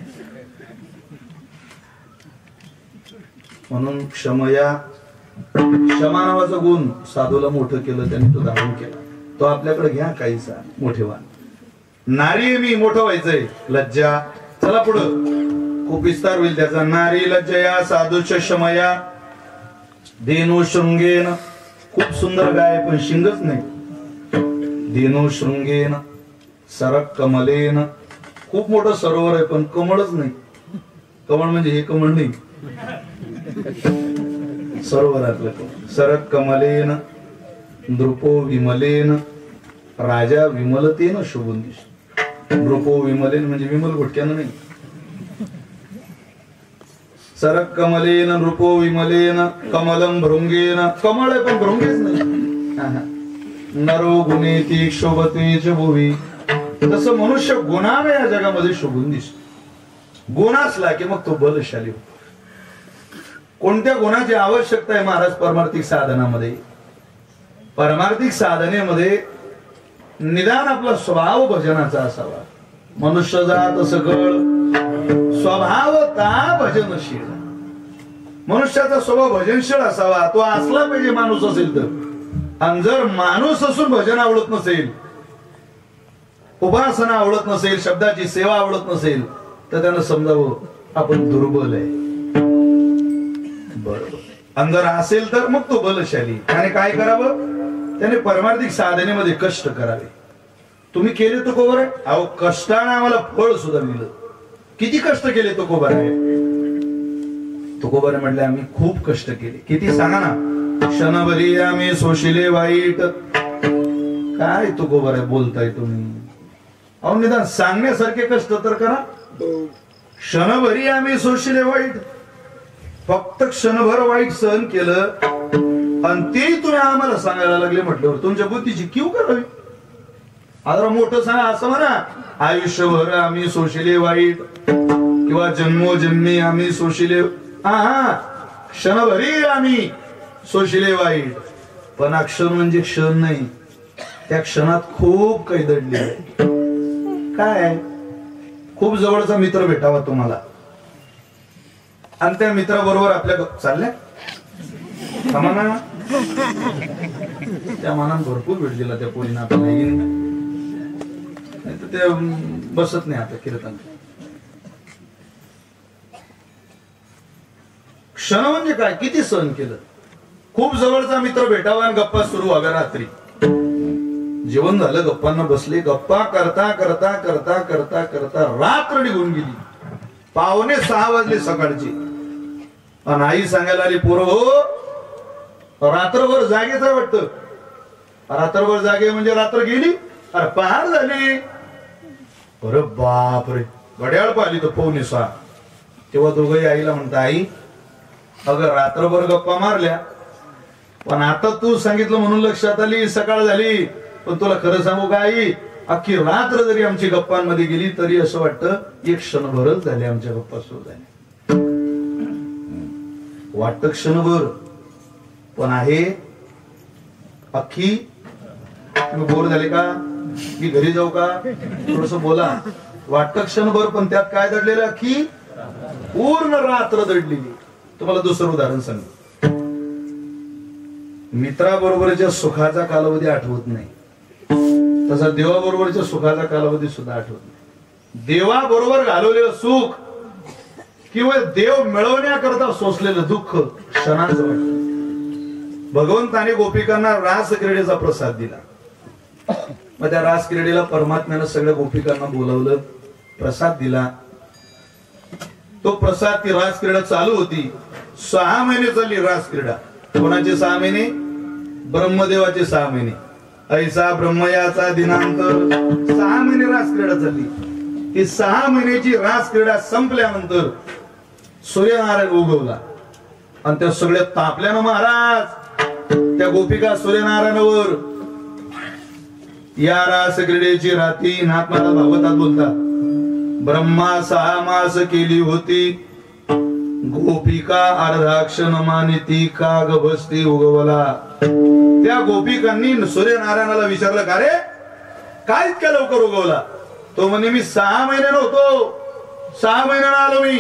म्हणून क्षमा नावाचा गुण साधूला मोठं केलं, त्यांनी तो धारण केला. तो आपल्याकडे घ्या काहीसा मोठेवान. नारी मी मोठं व्हायचंय, लज्जा. चला पुढं खूप विस्तार होईल त्याचा. नारी लज्जया साधूच क्षमया धेनु शृंगेन. खूप सुंदर गाय पण शिंगच नाही. धेनु शृंगेन सरक कमलेन. खूप मोठं सरोवर आहे पण कमळच नाही. कमळ म्हणजे हे कमळ नाही, सरोवरातलं कमळ. सरक कमलेन नृपो विमलेन. राजा विमलतेनं शोभून दिसतो. नृपो विमलेन म्हणजे विमल घोटक्यानं नाही. सरक कमलेन नृपो विमलेन कमलम भृंगेन. कमळ आहे पण भृंगेच नाही. नरो गुणेती शोभते च भुवी. तसं मनुष्य गुणाने या जगामध्ये शोभून दिसतो. गुण असला की मग तो बलशाली होतो. कोणत्या गुणाची आवश्यकता आहे महाराज परमार्थिक साधनामध्ये? परमार्थिक साधनेमध्ये निदान आपला स्वभाव भजनाचा असावा. मनुष्य जात सकळ स्वभावता भजनशील. मनुष्याचा स्वभाव भजनशील असावा. तो असला पाहिजे माणूस असेल तर. आणि जर माणूस असून भजन आवडत नसेल, उपासना आवडत नसेल, शब्दाची सेवा आवडत नसेल, तर त्यानं समजावं आपण दुर्बल आहे. बरोबर. आणि जर असेल तर मग तो बलशाली. त्याने काय करावं? त्याने परमार्थिक साधनेमध्ये कष्ट करावे. तुम्ही केले तो कोबर आहे. अहो कष्टाने आम्हाला फळ सुद्धा मिळलं. किती कष्ट केले तो कोबर आहे. तो कोबर आहे म्हटले आम्ही खूप कष्ट केले. किती सांगा ना. क्षणभरी आम्ही सोशिले वाईट. काय तो कोबर आहे बोलताय तुम्ही. अहो निदान सांगण्यासारखे कष्ट तर करा. क्षणभरी आम्ही सोशिले वाईट. फक्त क्षणभर वाईट सहन केलं आणि ते तुम्ही आम्हाला सांगायला लागले म्हटल्यावर तुमच्या बुद्धीची कीव करावी. आता मोठं सांगा असं म्हणा. आयुष्यभर आम्ही सोशिले वाईट किंवा जन्मोजन्मी आम्ही सोशिले. हा क्षणभरी आम्ही सोशिले वाईट. पण अक्षर म्हणजे क्षण नाही. त्या क्षणात खूप काही दडले. काय खूप जवळचा मित्र भेटावा तुम्हाला आणि त्या मित्राबरोबर आपल्या चालल्या ना. त्या मानात भरपूर भेट दिला त्या पोरीनं आपल्याला. नाही तर ते बसत नाही आता कीर्तन. क्षण म्हणजे काय? किती सहन केलं. खूप जवळचा मित्र भेटावा आणि गप्पा सुरू व्हाव्या. रात्री जेवण झालं, गप्पांना बसले. गप्पा करता करता करता करता करता रात्र निघून गेली. 5:45 वाजले सकाळची. आणि आई सांगायला आली पोरं हो रात्रभर जागेच आहे वाटतं. रात्रभर जागे म्हणजे रात्र गेली. अरे पहार झाली. अरे बापरे. घड्याळ पाहिली तर 5:45. तेव्हा दोघंही आईला म्हणता आई अगं रात्रभर गप्पा मारल्या पण आता तू सांगितलं म्हणून लक्षात आली सकाळ झाली. पण तुला खरं सांगू का आई अख्खी रात्र जरी आमची गप्पांमध्ये गेली तरी असं वाटतं एक क्षणभरच झाले आमच्या गप्पा सुरू झाल्या. वाटतं क्षणभर, पण आहे अख्खी. तुम्ही बोर झाले का? मी घरी जाऊ का? थोडस बोला. वाटतं क्षणभर, पण त्यात काय दडलेलं? अख्खी पूर्ण रात्र दडलेली. तुम्हाला दुसरं उदाहरण सांगतो. मित्राबरोबरच्या सुखाचा कालावधी आठवत नाही, तसा देवाबरोबरच्या सुखाचा कालावधी सुद्धा आठवत नाही. देवाबरोबर घालवलेलं सुख किंवा देव मिळवण्याकरता सोसलेलं दुःख क्षणाचं वाटतं. भगवंताने गोपिकांना रास क्रीडेचा प्रसाद दिला. मग त्या रास क्रीडेला परमात्म्यानं सगळ्या गोपिकांना बोलवलं, प्रसाद दिला. तो प्रसाद, ती रास क्रीडा चालू होती. 6 महिने चालली रास क्रीडा. कोणाचे 6 महिने? ब्रह्मदेवाचे 6 महिने. ऐसा ब्रह्मयाचा दिनांक 6 महिने रास क्रीडा चालली. ती 6 महिन्याची रास क्रीडा संपल्यानंतर सूर्यनारायण उगवला आणि त्या सगळ्या तापल्यानं महाराज त्या गोपिका सूर्यनारायणावर. या रास क्रीडेची राती नाथमाता भागवतात बोलतात, ब्रह्मा 6 मास केली होती, गोपिका अर्धाक्षण मानिती का गभस्ती उगवला. त्या गोपिकांनी सूर्यनारायणाला विचारलं, का रे काय इतक्या लवकर उगवला? तो म्हणे, मी 6 महिन्यानं होतो, 6 महिन्यानं आलो मी.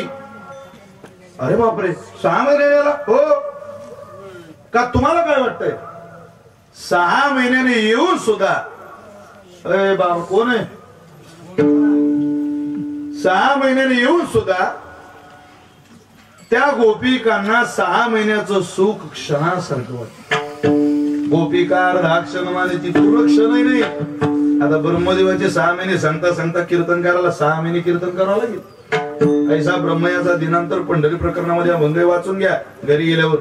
अरे बापरे, 6 महिन्याला? हो का? तुम्हाला काय वाटतंय? 6 महिन्याने येऊन सुद्धा, अरे बाबा कोण आहे? 6 महिन्याने येऊन सुद्धा त्या गोपिकांना 6 महिन्याचं सुख क्षणासारखं वाटतं. गोपिका अर्धाक्षण माने पूर्ण क्षणही नाही. आता ब्रह्मदेवाचे 6 महिने सांगता सांगता कीर्तनकाराला 6 महिने कीर्तन करावं लागेल. ऐसा ब्रह्मयाचा दिनांतर पंढरी प्रकरणामध्ये अभंग वाचून घ्या घरी गेल्यावर.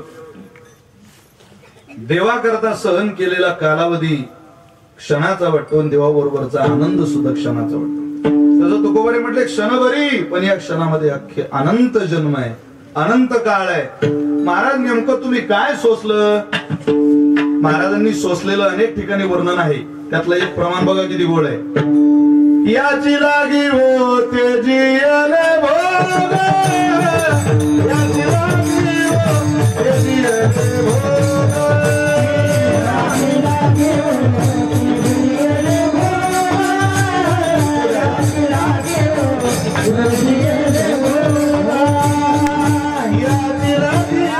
देवाकरता सहन केलेला कालावधी क्षणाचा वाटतो आणि देवाबरोबरचा आनंद सुद्धा क्षणाचा वाटतो. तसं तुकोबाने म्हटले, क्षणभरी, पण या क्षणामध्ये अख्खे अनंत जन्म आहे, अनंत काळ आहे. महाराज नेमकं तुम्ही काय सोसलं? महाराजांनी सोसलेलं अनेक ठिकाणी वर्णन आहे. त्यातलं एक प्रमाण बघा किती गोड आहे. याची लागी होते जियले भोग, याची लागी होते जियले भोग, याची लागी होते जियले भोग, याची लागी होते जियले भोग, याची लागी होते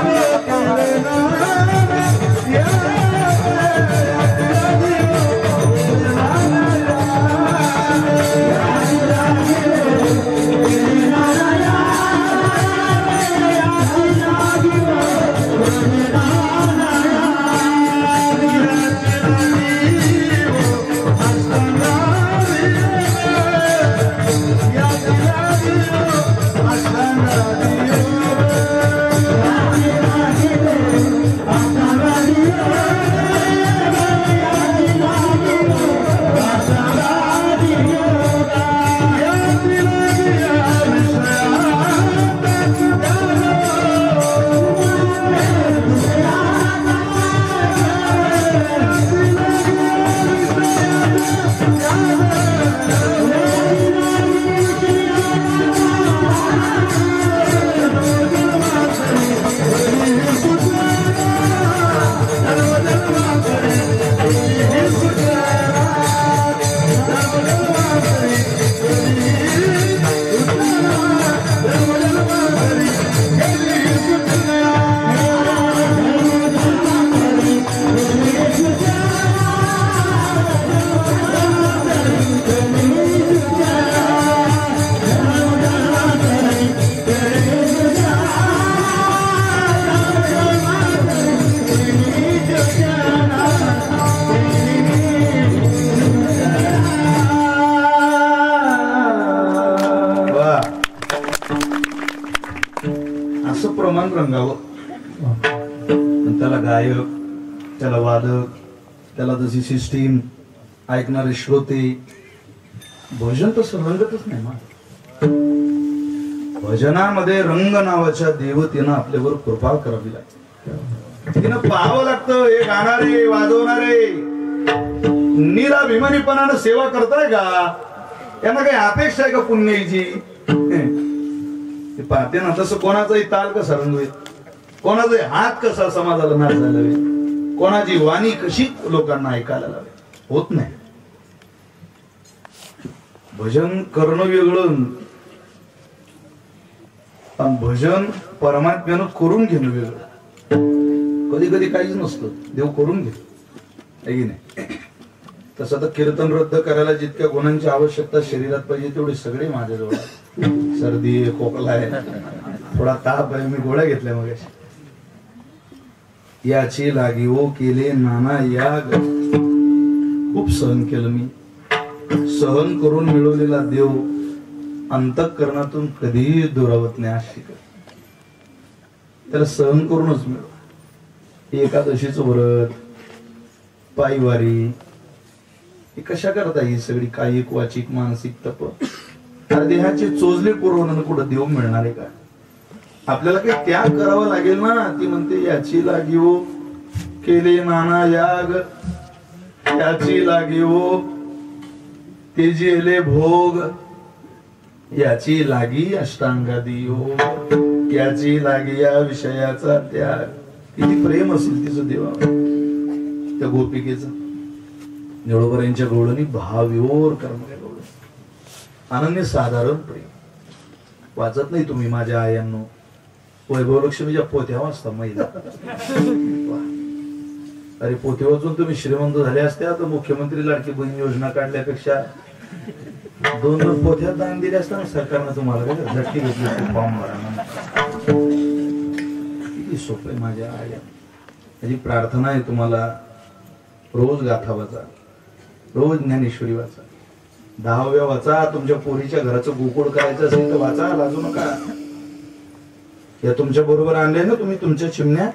त्याला गायक, त्याला वादक, त्याला तशी सिस्टीम, ऐकणारे श्रोते. भजन तसं रंगतच नाही. भजनामध्ये रंग नावाच्या देवतेनं आपल्यावर कृपा करावी लागते. तिनं पाहावं लागतं, हे गाणारे वाजवणारे निराभिमानीपणानं सेवा करताय का? यांना काही अपेक्षा आहे का पुण्याची? पाहते ना तसं कोणाचाही ताल कसा रंगवेल, कोणाचाही हात कसा समाजाला नाचायला लावेल, कोणाची वाणी कशी लोकांना ऐकायला लावेल, होत नाही. भजन करणं वेगळं आणि भजन परमात्म्यानं करून घेणं वेगळं. कधी कधी काहीच नसतं, देव करून घे नाही. तसं तर कीर्तन रद्द करायला जितक्या गुणांची आवश्यकता शरीरात पाहिजे तेवढे सगळे माझ्याजवळ. सर्दी आहे, खोकला आहे, थोडा ताप आहे, मी गोळ्या घेतल्या मग. याची लागीव केले नाना याग, खूप सहन केलं मी. सहन करून मिळवलेला देव अंतःकरणातून कधीही दुरावत नाही. अशी त्याला सहन करूनच मिळव. एकादशीचं व्रत, पायवारी, हे कशा करता? ही सगळी कायिक वाचिक मानसिक तप देहाचे चोजले पुरवणं कुठं देव मिळणार आहे का? आपल्याला काही त्याग करावा लागेल ना. ती म्हणते याची लागीव केले नाना याग, याची लागीव ते जेले भोग, याची लागी अष्टांगादी योग, याची लागी या विषयाचा त्याग. किती प्रेम असेल तिचं देवावर. त्या गोपिकेचं निळोबरांच्या गवळणी भावयोर करणाऱ्या गवळणी, अनन्य साधारण प्रेम. वाचत नाही तुम्ही माझ्या आयांनो? वैभवलक्ष्मीच्या पोथ्या वाचता महिला. अरे पोथी वाचून तुम्ही श्रीमंत झाले असत्या तर मुख्यमंत्री लाडकी बहीण योजना काढल्यापेक्षा 2 पोथ्या दान दिले असताना सरकारनं तुम्हाला झटकी घेतली फॉर्म भरा. किती सोपं आहे माझ्या आया. माझी प्रार्थना आहे तुम्हाला, रोज गाथा वाचा, रोज ज्ञानेश्वरी वाचा, 10व्या वाचा. तुमच्या पोरीच्या घराचं गोकुळ करायचं असेल तर वाचा, लाजू नका. या तुमच्या बरोबर आणले ना तुम्ही तुमच्या चिमण्या,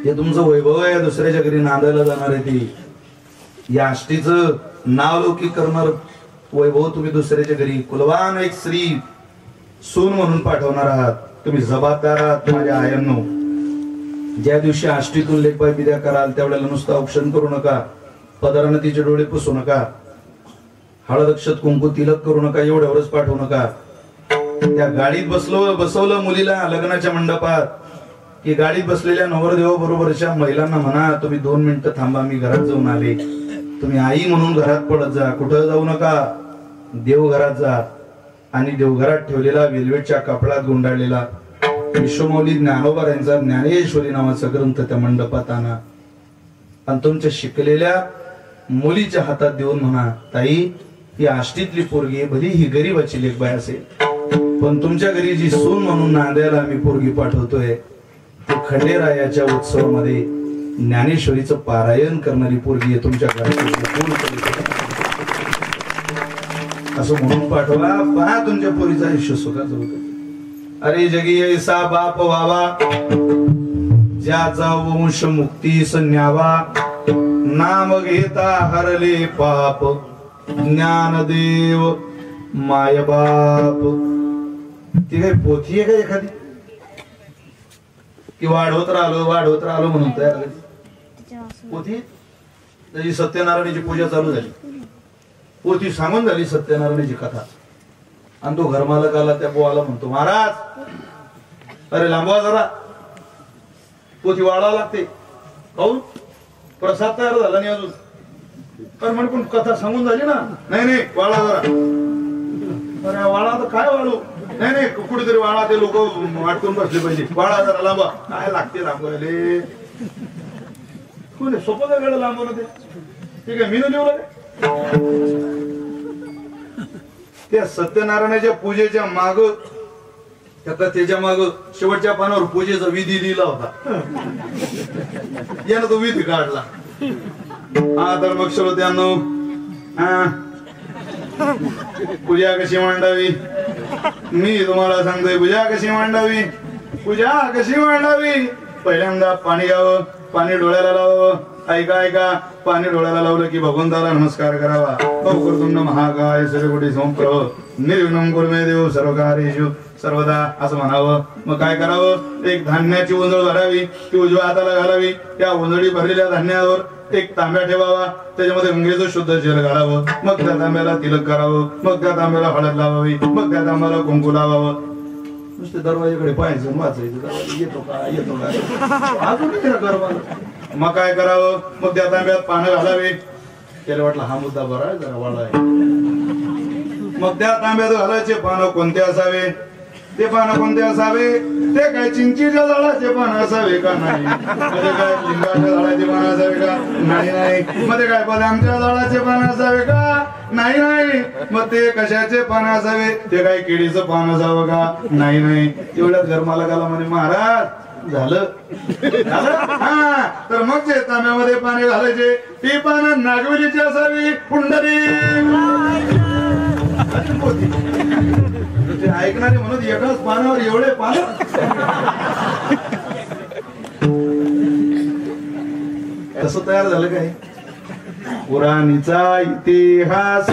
हे तुमचं वैभव आहे. दुसऱ्याच्या घरी नांदायला जाणार आहे ती. या आष्टीचं नावलौकिक करणार वैभव तुम्ही दुसऱ्याच्या घरी कुलवान एक स्त्री सून म्हणून पाठवणार आहात. तुम्ही जबाबदार आहात माझ्या आयांनो. ज्या दिवशी आष्टीतून लेखपाय बिद्या कराल त्यावेळेला नुसतं औक्षण करू नका, पदरानं तिचे डोळे पुसू नका, हळद अक्षत कुंकू तिलक करू नका, एवढ्यावरच पाठवू नका. त्या गाडीत बसवलं मुलीला लग्नाच्या मंडपात की गाडीत बसलेल्या नवरदेवा बरोबरच्या महिलांना म्हणा तुम्ही 2 मिनिटं थांबा, मी घरात जाऊन आले. तुम्ही आई म्हणून घरात पडत जा, कुठं जाऊ नका. देवघरात जा आणि देवघरात ठेवलेला वेल्वेटच्या कपड्यात गुंडाळलेला विश्वमौली ज्ञानोबा यांचा ज्ञानेश्वरी नावाचा ग्रंथ त्या मंडपात आणा आणि तुमच्या शिकलेल्या मुलीच्या हातात देऊन म्हणा, ताई ही आष्टीतली पोरगी भली ही गरीबाची लेकबाई असेल, पण तुमच्या घरी जी सून म्हणून नांदायला आम्ही पोरगी पाठवतोय ते खंडेरायाच्या उत्सवामध्ये ज्ञानेश्वरीचं पारायण करणारी पोरगी आहे. तुमच्या घरात असं म्हणून पाठवा. पहा तुमच्या पोरीचं आयुष्य सुखाचं होतं. अरे जगी ऐसा बाप व्हावा ज्याचा वंश मुक्तीस न्यावा, नाम घेता हरले पाप, ज्ञानदेव माय बाप. ती काही पोथी आहे का एखादी की वाढवत राहिलो म्हणून तयार झाली पोथी? त्याची सत्यनारायणाची पूजा चालू झाली, पोथी सांगून झाली सत्यनारायणाची कथा, आणि तो घरमालक आला त्या बोवाला म्हणतो, महाराज अरे लांबवा जरा, पोथी वाढावं लागते. काहून? प्रसाद तयार झाला नाही अजून. तर म्हणे पण कथा सांगून झाली ना. नाही वाळा जरा. अरे वाळा तर काय वाळू? नाही कुठेतरी वाळा, ते लोक वाटून बसले पाहिजे. वाळा जरा लांबा. काय लागते लांबवायले? सोपं काय वेळ लांबवलं ते? ठीक आहे, मी न लिहू त्या सत्यनारायणाच्या पूजेच्या माग, त्या कथेच्या माग शेवटच्या पानावर पूजेचा विधी लिहिला होता. यानं तो विधी काढला. हा तर मग श्रोत्यांनो, पूजा कशी मांडावी मी तुम्हाला सांगतोय. पूजा कशी मांडावी, पूजा कशी मांडावी. पहिल्यांदा पाणी घ्यावं, पाणी डोळ्याला लावावं. ऐका पाणी डोळ्याला लावलं की भगवंताला नमस्कार करावा. वक्रतुंड महाकाय सूर्यकोटी समप्रभ निर्विघ्नं कुरु मे देव सर्वकार्येषु सर्वदा असं म्हणावं. मग काय करावं, एक धान्याची ओंजळ भरावी, ती उजव्या हाताला घालावी. त्या ओंजळी भरलेल्या धान्यावर एक तांब्या ठेवावा, त्याच्यामध्ये गंगेचं शुद्ध जल घालावं. मग त्या तांब्याला तिलक करावं, मग त्या तांब्याला हळद लावावी, मग त्या तांब्याला कुंकू लावावं. नुसते दरवाजेकडे पाहायचं, वाचायचं, दरवाजा येतो का येतो का अजून. मग काय करावं, मग त्या तांब्यात पानं घालावे. त्याला वाटलं हा मुद्दा बरा आहे, जरा वाळा आहे. मग त्या तांब्यात घालायचे पानं कोणते असावे, ते पानं कोणते असावे, ते काय चिंचीच्या झाडाचे पानं असावे का नाही, मध्ये काय लिंबाच्या झाडाचे पानं असावे का नाही नाही, मध्ये काय बदामच्या झाडाचे पानं असावे का नाही नाही, मग ते कशाचे पानं असावे, ते काय केळीचं पान असावं का नाही नाही. एवढ्यात घरमाला गाला म्हणे महाराज झालं हा. तर मग जे तांब्यामध्ये पाणी घालायचे ती पानं नागवेलीची असावी, पुंडरी ऐकणारे म्हणून एकाच पानावर एवढे पान. कसं तयार झालं काय, पुराणीचा इतिहास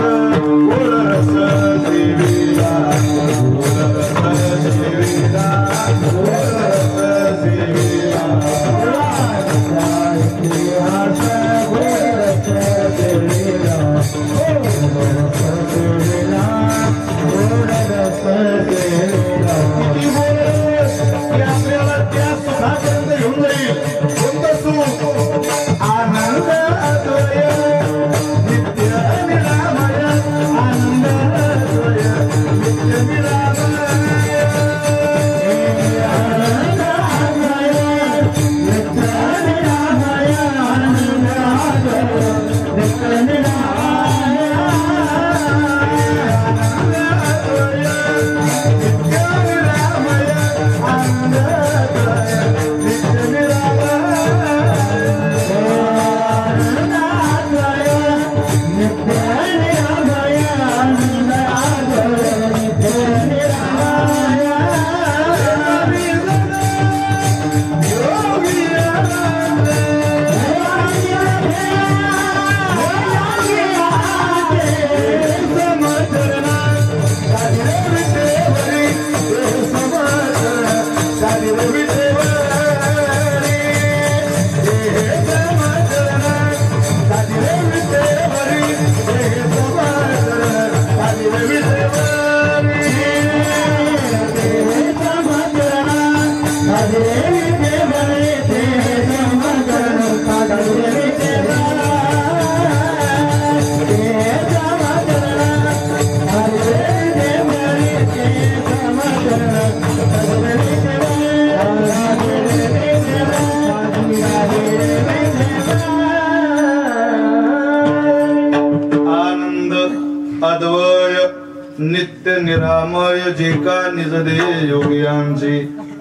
नित्य निरामय जे का निजदे योगियांचे.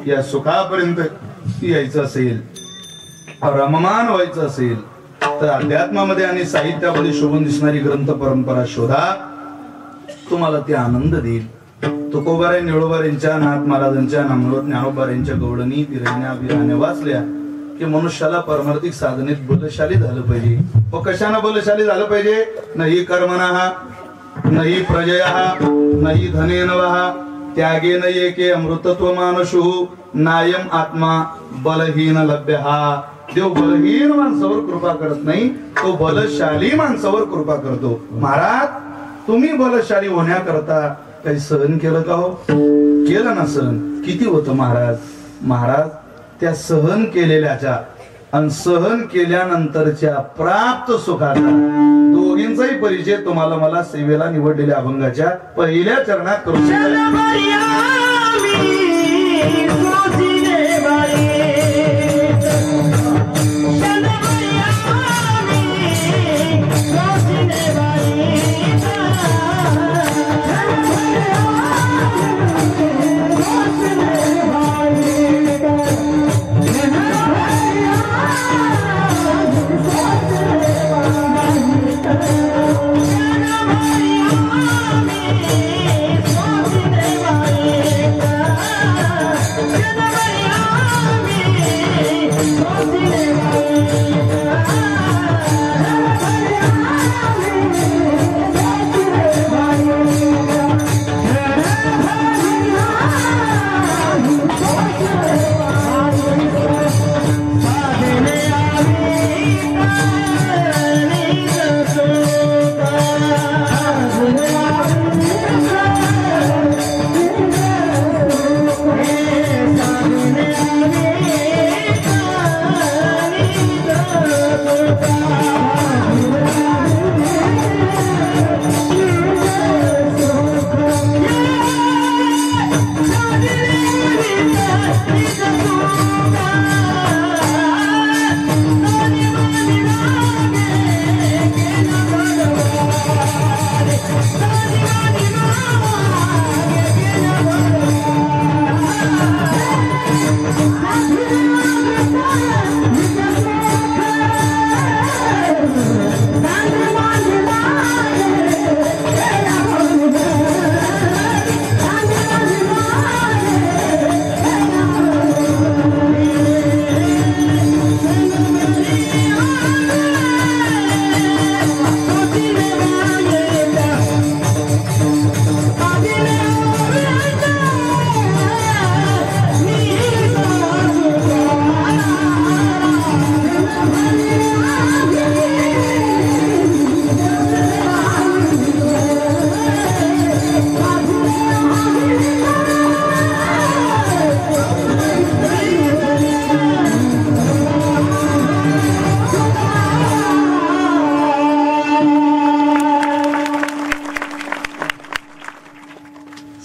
या सुखापर्यंत यायचं असेल, रममान व्हायचं असेल तर अध्यात्मामध्ये आणि साहित्यामध्ये शोभून दिसणारी ग्रंथ परंपरा शोधा, तुम्हाला ते आनंद देईल. तुकोबारे निळोबाऱ्यांच्या, नाथ महाराजांच्या, नामदेव ज्ञानोबाऱ्यांच्या गवळणी विरण्या विराण्या वाचल्या की मनुष्याला परमार्थिक साधनेत बलशाली झालं पाहिजे. व कशानं बलशाली झालं पाहिजे, नाही कर्मणः नहीं प्रजया नहीं धनेन वहा त्यागेन एके अमृतत्व मानशु नायम आत्मा बलहीन लभ्यहा. देव बलहीन माणसावर कृपा करत नाही, तो बलशाली माणसावर कृपा करतो. महाराज तुम्ही बलशाली होण्याकरता काही सहन केलं का हो, केलं ना सहन. किती होतं महाराज, महाराज त्या सहन केलेल्याच्या आणि सहन केल्यानंतरच्या प्राप्त सुखाचा दोघींचाही परिचय तुम्हाला मला सेवेला निवडलेल्या अभंगाच्या पहिल्या चरणात करून Janamaya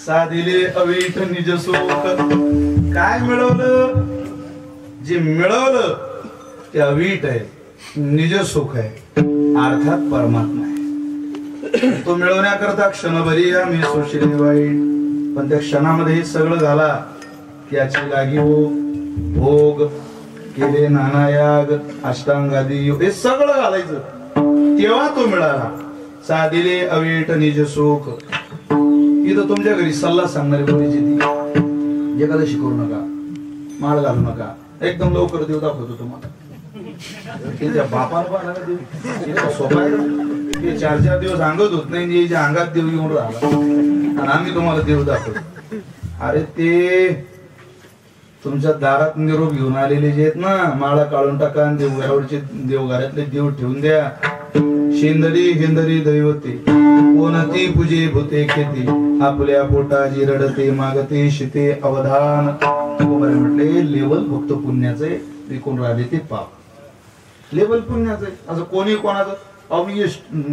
साधिले अवीट निज सुख. काय मिळवलं? जे मिळवलं ते अवीट आहे, निज सुख आहे, अर्थात परमात्मा आहे. तो मिळवण्याकरता क्षणभरी आम्ही सुशिले वाईट, पण त्या क्षणामध्ये सगळं झाला की याची लागी हो भोग केले, नानायाग, अष्टांगादी योग, हे सगळं घालायचं तेव्हा तो मिळाला. साधिले अवीट निज सुख. इथं तुमच्या घरी सल्ला सांगणारी कोणीची ती एखादशी करू नका, माळ घालू नका, एकदम लवकर देव दाखवतो तुम्हाला. त्याच्या बापाला पाहणार देव सोपा आहे. ते 4-4 दिवस अंगत होत नाही, याच्या अंगात देव येऊन राहिला आणि आम्ही तुम्हाला देव दाखवतो. अरे ते तुमच्या दारात निरोप घेऊन आलेले जे आहेत ना, माळा काढून टाका, देवघरावरचे देवघरातले देव ठेवून द्या. शेंदरी हेंदरी दैवते कोणती पूजे भूते खेती, आपल्या पोटाची रडते मागते शिते अवधान. म्हटले लेवल फक्त पुण्याचे विकून राहिले ते पाप, लेवल पुण्याचे. असं कोणी कोणाचं. अहो मी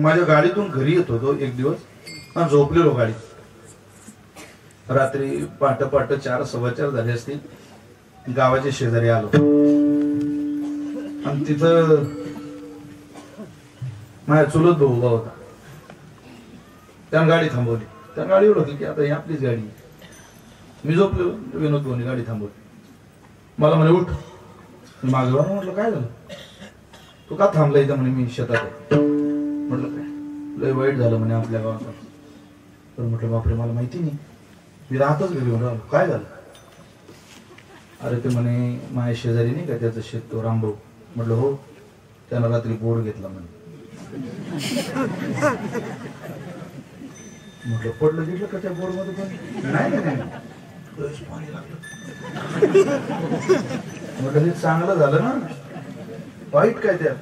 माझ्या गाडीतून घरी येत होतो एक दिवस, झोपलेलो गाडीत, रात्री पाट 4-4:15 झाले असतील. गावाच्या शेजारी आलो आणि तिथं माझ्या चुलत भाऊ उभा होता. त्यानं गाडी थांबवली. त्या गाडीवर होती की आता ही आपलीच गाडी. मी झोपलो, विनोद भाऊनी गाडी थांबवली. मला म्हणे उठ. मागे म्हटलं काय झालं? तू का थांबला इथं? म्हणे मी शेतात आहे. म्हटलं काय लय वाईट झालं म्हणे आपल्या गावात. तर म्हटलं बापरे मला माहिती नाही, मी राहतच घरी म्हणून राहिलो. काय झालं? अरे ते म्हणे माझ्या शेजारी नाही का त्याचं शेत, तो रामभाऊ. म्हटलं हो. त्यानं रात्री बोर्ड घेतला म्हणे. म्हटलं पडलं दिलं का त्या बोर्ड मध्ये? पण नाही पाणी लागलं. म्हटलं हे चांगलं झालं ना, वाईट काय त्यात?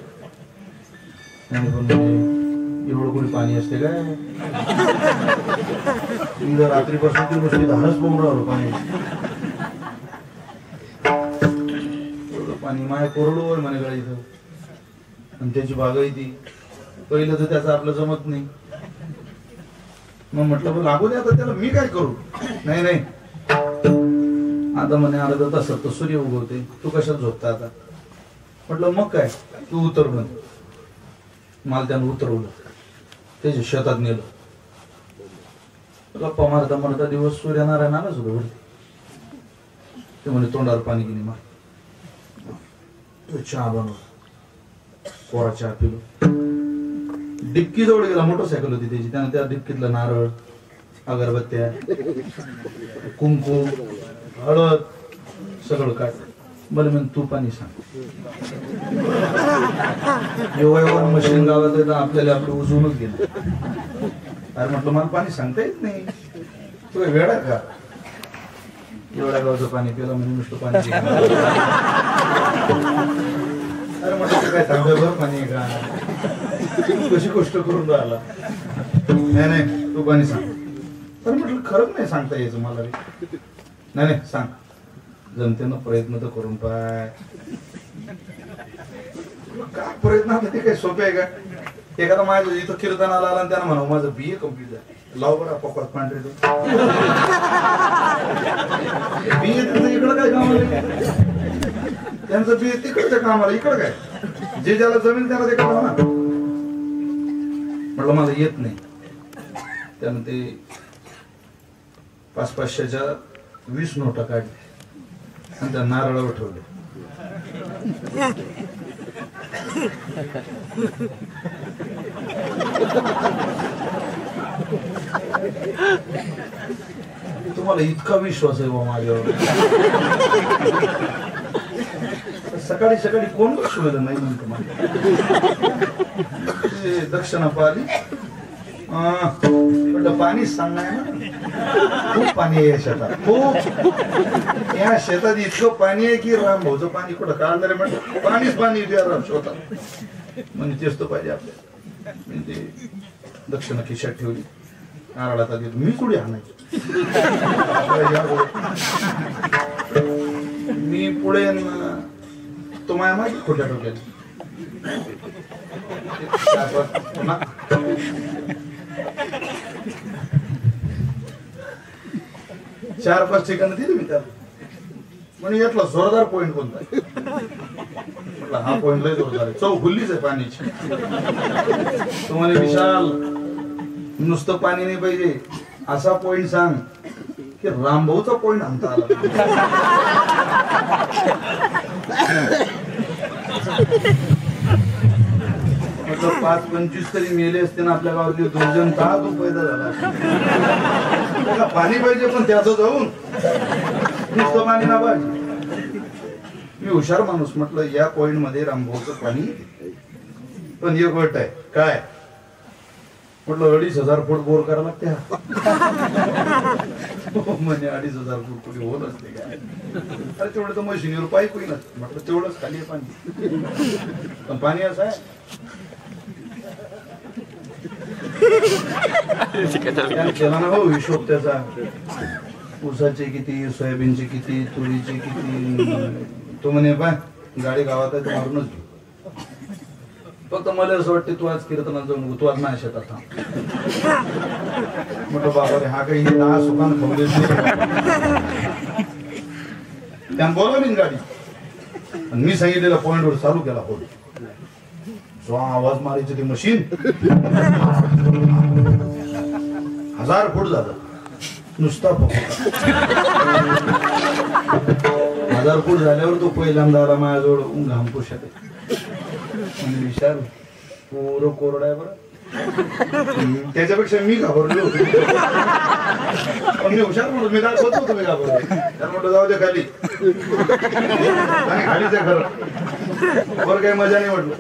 एवढं कोणी पाणी असते काय? मी जर रात्रीपासून ती गोष्टी धारच पाहून राहिलो पाणी. पाणी माय कोरडो आहे म्हणे गाडी इथं, आणि त्याची बागाई ती. पहिलं तर त्याचं आपलं जमत नाही. मग म्हटलं लागू दे आता त्याला, मी काय करू? नाही नाही आता म्हणे अर्धा तासात तर सूर्य उगवते, तू कशात झोपता आता? म्हटलं मग काय, तू उतर म्हण. मला त्यानं उतरवलं, त्याच्या शेतात नेलं. गप्पा मारता मारता दिवस सूर्यनारायण आलाच होतं वरती. ते म्हणे तोंडावर पाणी घेणे मार. चहा बनवला, कोरा चहा पिलो. डिक्की जवळ गेला, मोटरसायकल होती त्याची. त्यानं त्या डिक्कीतलं नारळ, अगरबत्त्या, कुंकू, हळद सगळं काय. बरं म्हण तू पाणी सांग. एवढ्या मशीन गावात आहे तर आपल्याला आपलं उजवूनच गेलं. अरे म्हटलं मला पाणी सांगता येत नाही, तू काय वेळा का? एवढ्या गावाचं पाणी पिलं म्हणजे नुसतं पाणी. अरे म्हटलं काय तांब्याभर पाणी आहे का? कशी गोष्ट करून राहिला. नाही नाही तू पाणी सांग. तर म्हटलं खरंच नाही सांगता यायचं मला. नाही नाही सांग, जमते ना, प्रयत्न तर करून पाय. काय प्रयत्न ते काही सोपे आहे का? एखादा माझं इथं कीर्तनाला आला आणि त्यानं म्हणा माझं BA कम्प्लीट झालं, लाव बरं पकवात पांढरे. BA इकडं काय काम आलं? त्यांचं BA तिकडच्या कामाला, इकडं काय? जे ज्याला जमीन त्याला ते करा ना. म्हटलं मला येत नाही. त्यानं ते 500-500च्या 20 नोटा काढल्या आणि त्या नारळावर ठेवले. तुम्हाला इतका विश्वास आहे बा माझ्यावर? सकाळी सकाळी कोण बसवलं नाही म्हणतो मला. दक्षिणा पाहिली म्हटलं पाणी सांगणार ना, खूप पाणी आहे या शेतात, खूप. या शेतात इतकं पाणी आहे की राम भाऊचं पाणी कुठं काढणार? म्हटलं पाणीच पाणी राम शेतात. म्हणजे तेच तो पाहिजे आपल्याला. म्हणजे दक्षिणा खिशात ठेवली, नारळात आली. मी थोडी आणायची, मी पुढे तो माया मागे खोट्या टोक्यात. 4-5 ठिकाणं दिली मी त्याला. म्हणजे यातला जोरदार पॉइंट कोणता आहे? म्हटलं हा पॉइंट लय जोरदार आहे. चव खुल्लीच आहे पाण्याची. तुम्हाला विशाल नुसतं पाणी नाही पाहिजे, असा पॉइंट सांग की रामभाऊचा पॉइंट आणता आला. म्हटलं 5-25 तरी मेले असते ना आपल्या गावातले 2 जण, का तो पैदा झाला. त्याला पाणी पाहिजे पण त्याचं जाऊन नुसतं पाणी ना पाहिजे. मी हुशार माणूस, म्हटलं या पॉइंट मध्ये रामभाऊचं पाणी, पण एक गोष्ट आहे. काय म्हटलं 2,500 फूट बोर करायला लागते. म्हणजे 2,500 फूट कुठे होत असते काय? अरे तेवढं तर मशिनीवर पाईप होईल. म्हटलं तेवढंच खाली आहे पाणी, पण पाणी असं आहे. केला ना हो हिशोब त्याचा, ऊसाचे किती, सोयाबीनचे किती, तुरीचे किती. तो म्हणे पाय गाडी गावात आहे मारूनच घेऊ. फक्त मला असं वाटतं तू आज कीर्तनात जाऊ नको, तू आज माझ्या शेतात थांब. म्हटलं बाबा रे हा काही 10 सुकान खवले. त्यानं बोलावली गाडी, मी सांगितलेल्या पॉइंटवर चालू केला फोन. जो आवाज मारायचं ते मशीन 1000 फूट झालं नुसता. 1000 फूट झाल्यावर तो पहिल्यांदा आला माझ्याजवळ घाम पुशात. विचार पोरं कोरडा आहे बरं. त्याच्यापेक्षा मी घाबरलो होतो, पण मी हुशार म्हणून मी दाखवत होतो मी घाबरलो. तर म्हटलं जाऊ दे खाली, आणि खालीच आहे खरं, वर काही मजा नाही. म्हटलं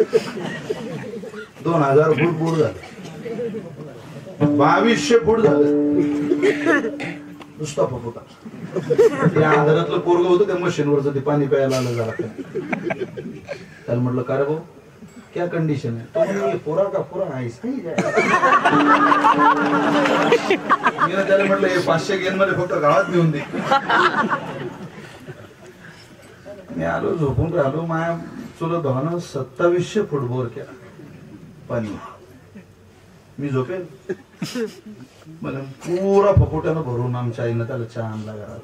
2000 फूट पूर झालं, 2200 फूट झालं नुसता फुफुटा. त्या आधारातलं पोरग होतं त्या मशीनवरचं, ते पाणी प्यायला आलं जरा. त्याला म्हटलं का रे भाऊ क्या कंडिशन है? तो पुरा का पुरा आहे. मी त्याला म्हटलं हे 500 गेन मध्ये फक्त गावात घेऊन दे. मी आलो झोपून राहिलो. माझ्या चुलत भावानं 2700 फूट बोर केला पाणी. मी झोपेल, मला पुरा फकोट्यानं भरून आमच्या आईनं त्याला चहा आणला घरात.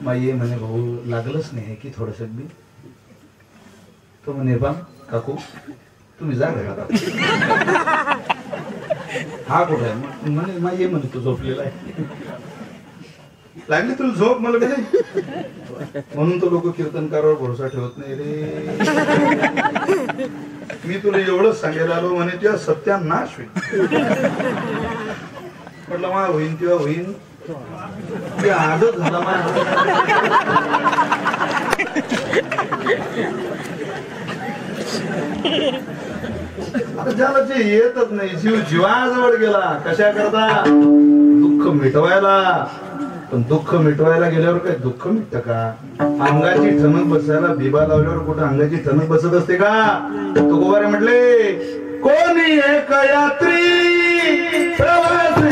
माई म्हणे भाऊ लागलंच नाही की थोडस बी. तो म्हणे बा काकू तुम्ही जा घरात. हा कुठे आहे म्हणे, माई म्हणे तू झोपलेला आहे. लागली तुला झोप मला काय. म्हणून तो लोक कीर्तनकारावर भरोसा ठेवत नाही रे. मी तुला एवढंच सांगायला आलो म्हणे तुझ्या सत्यानाश होईल. म्हटलं मा होईन तेव्हा होईन, ते आजच झाला माझ्या. आता ज्याला जे येतच नाही, जीव जीवाजवळ गेला कशा करता, दुःख मिटवायला. पण दुःख मिटवायला गेल्यावर काय दुःख मिटत का? अंगाची ठणक बसायला बिबा लावल्यावर कुठं अंगाची ठणक बसत असते का? तुकोबारे म्हटले कोणी एक यात्री प्रवास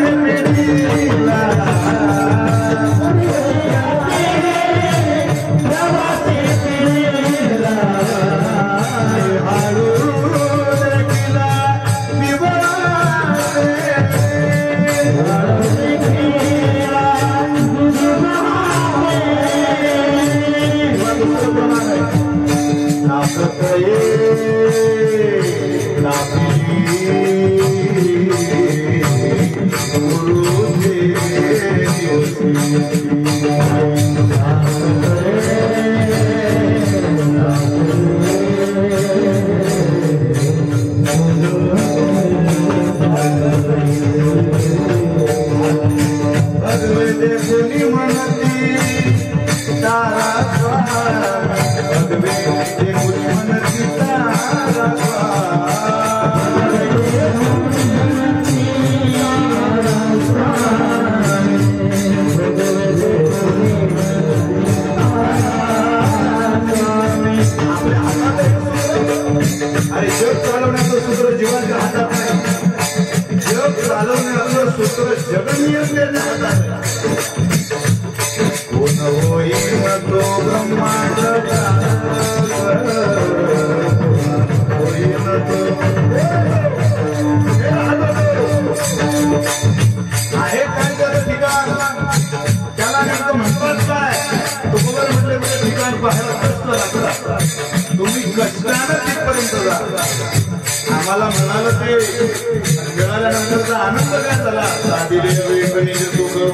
आहे काय त्याचं ठिकाण आम्हाला मिळालं ते मिळाल्यानंतरचा आनंद काय झाला साधीले वेगणी देतो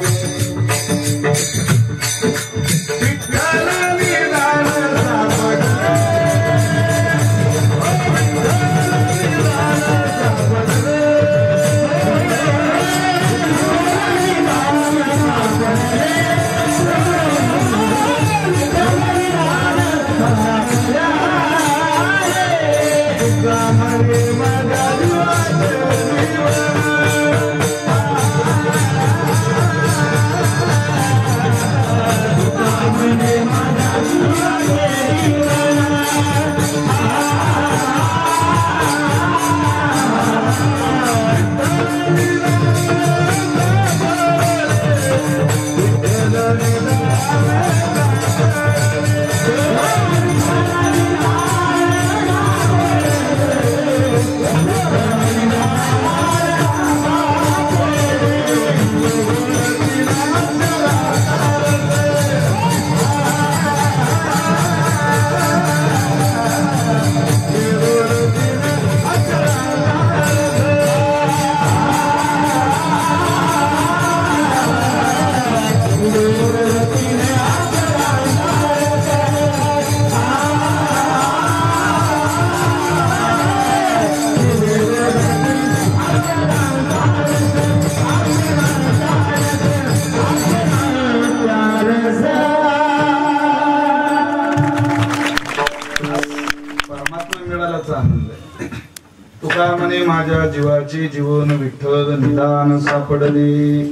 माझ्या जीवाचे जीवन विठ्ठल निदान सापडले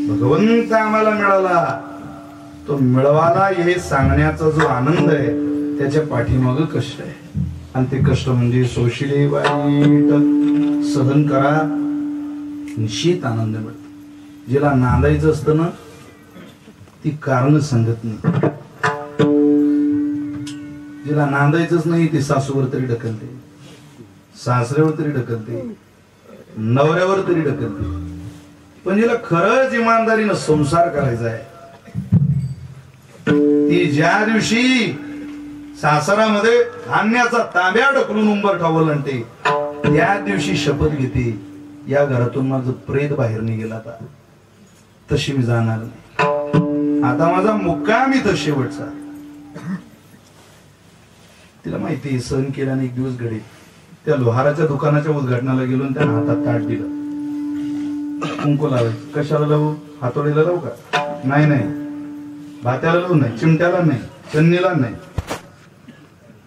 भगवंत आम्हाला मिळाला तो मिळवाला हे सांगण्याचा जो आनंद आहे त्याच्या पाठीमागे कष्ट आहे आणि ते कष्ट म्हणजे सोशिले वाईट सहन करा निश्चित आनंद मिळतो जिला नांदायचं असतं ना ती कारण सांगत नाही जिला नांदायचंच नाही ती सासूवर तरी ढकलते सासऱ्यावर तरी ढकलते नवऱ्यावर तरी ढकलते पण जिला खरंच इमानदारीनं संसार करायचा आहे ती ज्या दिवशी सासरामध्ये धान्याचा तांब्या ढकलून उंबरठा आणते त्या दिवशी शपथ घेते या घरातून माझं प्रेत बाहेर निघेल आता तशी मी जाणार नाही आता माझा मुक्काम इथं शेवटचा तिला माहिती सहन केल्याने एक दिवस घडेल त्या लोहाराच्या दुकानाच्या उद्घाटनाला गेलो आणि त्यानं हातात ताट दिलं कुंकू लावायचं कशाला लावू हातोडीला लावू का नाही नाही भात्याला लावू नाही चिमट्याला नाही चन्नीला नाही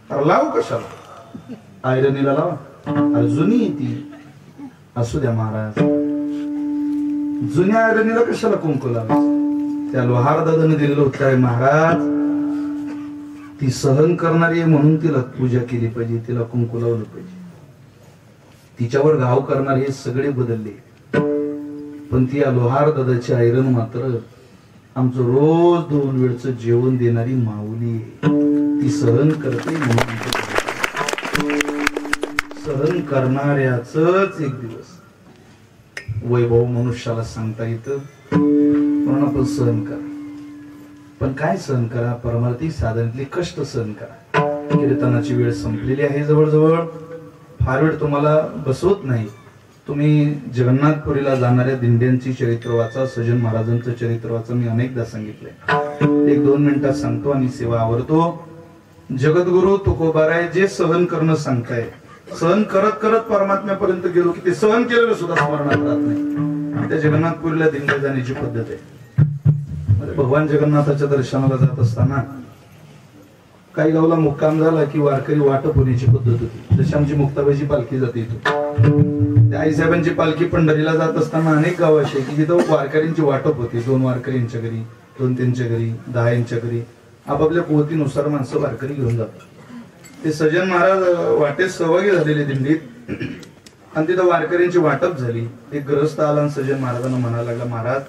अरे लावू कशाला आयरनीला लावा अरे जुनी ती असू द्या महाराज जुन्या आयरनीला कशाला कुंकू लावायचं त्या लोहार दादाने दिलेलं उत्तर महाराज ती सहन करणारी आहे म्हणून तिला पूजा केली पाहिजे तिला कुंकू लावलं पाहिजे तिच्यावर घाव करणारे हे सगळे बदलले पण ती लोहार दादाची आयरन मात्र आमचं रोज 2 वेळचं जेवण देणारी माऊली ती सहन करते म्हणून सहन करणाऱ्याच एक दिवस वैभव मनुष्याला सांगता येतं म्हणून आपण सहन करा पण काय सहन करा परमार्थिक साधनेतले कष्ट सहन करा कीर्तनाची वेळ संपलेली आहे जवळजवळ फार वेळ तुम्हाला बसवत नाही तुम्ही जगन्नाथपुरीला जाणाऱ्या दिंड्यांची चरित्र वाचा सजन महाराजांचं चरित्र वाचा मी अनेकदा सांगितलंय 1-2 मिनिटात सांगतो आणि सेवा आवरतो जगद्गुरु तुकोबाराय जे सहन करणं सांगताय सहन करत करत परमात्म्यापर्यंत गेलो की ते सहन केलेलं सुद्धा स्मरणात राहत नाही त्या जगन्नाथपुरीला दिंड्या जाण्याची पद्धत आहे भगवान जगन्नाथाच्या दर्शनाला जात असताना काही गावला मुक्काम झाला की वारकरी वाटप होण्याची पद्धत होती जशी आमची मुक्ताबाईची पालखी जाते इथून त्या आईसाहेबांची पालखी पंढरीला जात असताना अनेक गाव असे की जिथं वारकऱ्यांची वाटप होती 2 वारकऱ्यांच्या घरी 2 त्यांच्या घरी 10 यांच्या घरी आपापल्या कुवतीनुसार माणसं वारकरी घेऊन जातात ते सजन महाराज वाटेत सहभागी झालेले दिंडीत आणि तिथं वारकऱ्यांची वाटप झाली एक ग्रहस्थ आला आणि सजन महाराजांना म्हणायला लागला महाराज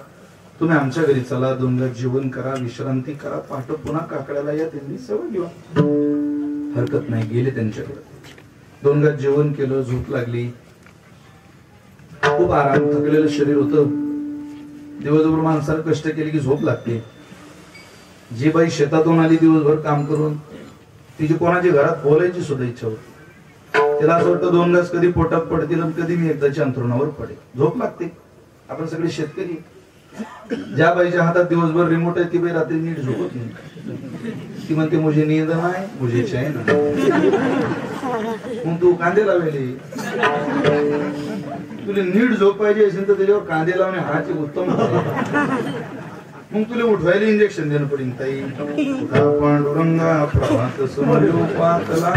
तुम्ही आमच्या घरी चला 2 घास जेवण करा विश्रांती करा पहाटे पुन्हा काकड्याला या त्यांनी सवय घेऊन हरकत नाही गेले त्यांच्याकडे 2 घास जेवण केलं झोप लागली खूप आराम थकलेलं शरीर होतं दिवसभर माणसाला कष्ट केले की झोप लागते जी बाई शेतातून आली दिवसभर काम करून तिची कोणाची घरात बोलायची सुद्धा इच्छा होती त्याला असं वाटतं 2 घास कधी पोटात पडतील आणि कधी मी एकदाच्या अंथरुणावर पडेल. झोप लागते. आपण सगळे शेतकरी. ज्या बाईच्या हातात दिवसभर रिमोट आहे ती बाई रात्री नीट झोपत नाही. ती म्हणते मुझे नींद नाही मुझे चैन नाही. मग तू कांदे लावले. तुला नीट झोप पाहिजे असेल तर त्याच्यावर कांदे लावणे हाच एक उत्तम. मग तुला उठवायला इंजेक्शन देणं पडेल. ताई पांडुरंगा प्रभात समरूपातला.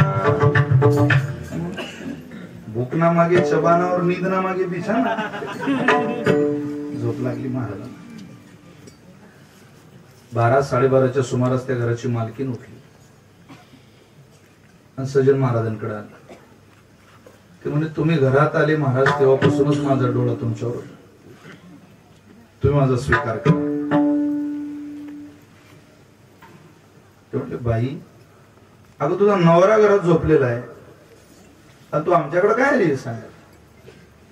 भूकना मागे चबानावर नींदना मागे बिछाना. झोप लागली महाराजांना. 12-12:30च्या सुमारास त्या घराची मालकीन उठली आणि सजन महाराजांकडे आला. ते म्हणजे तुम्ही घरात आले महाराज तेव्हापासूनच माझा डोळा तुमच्यावर होता. तुम्ही माझा स्वीकार करा. ते म्हटले बाई अगं तुझा नवरा घरात झोपलेला आहे आणि तू आमच्याकडे काय आली सांग.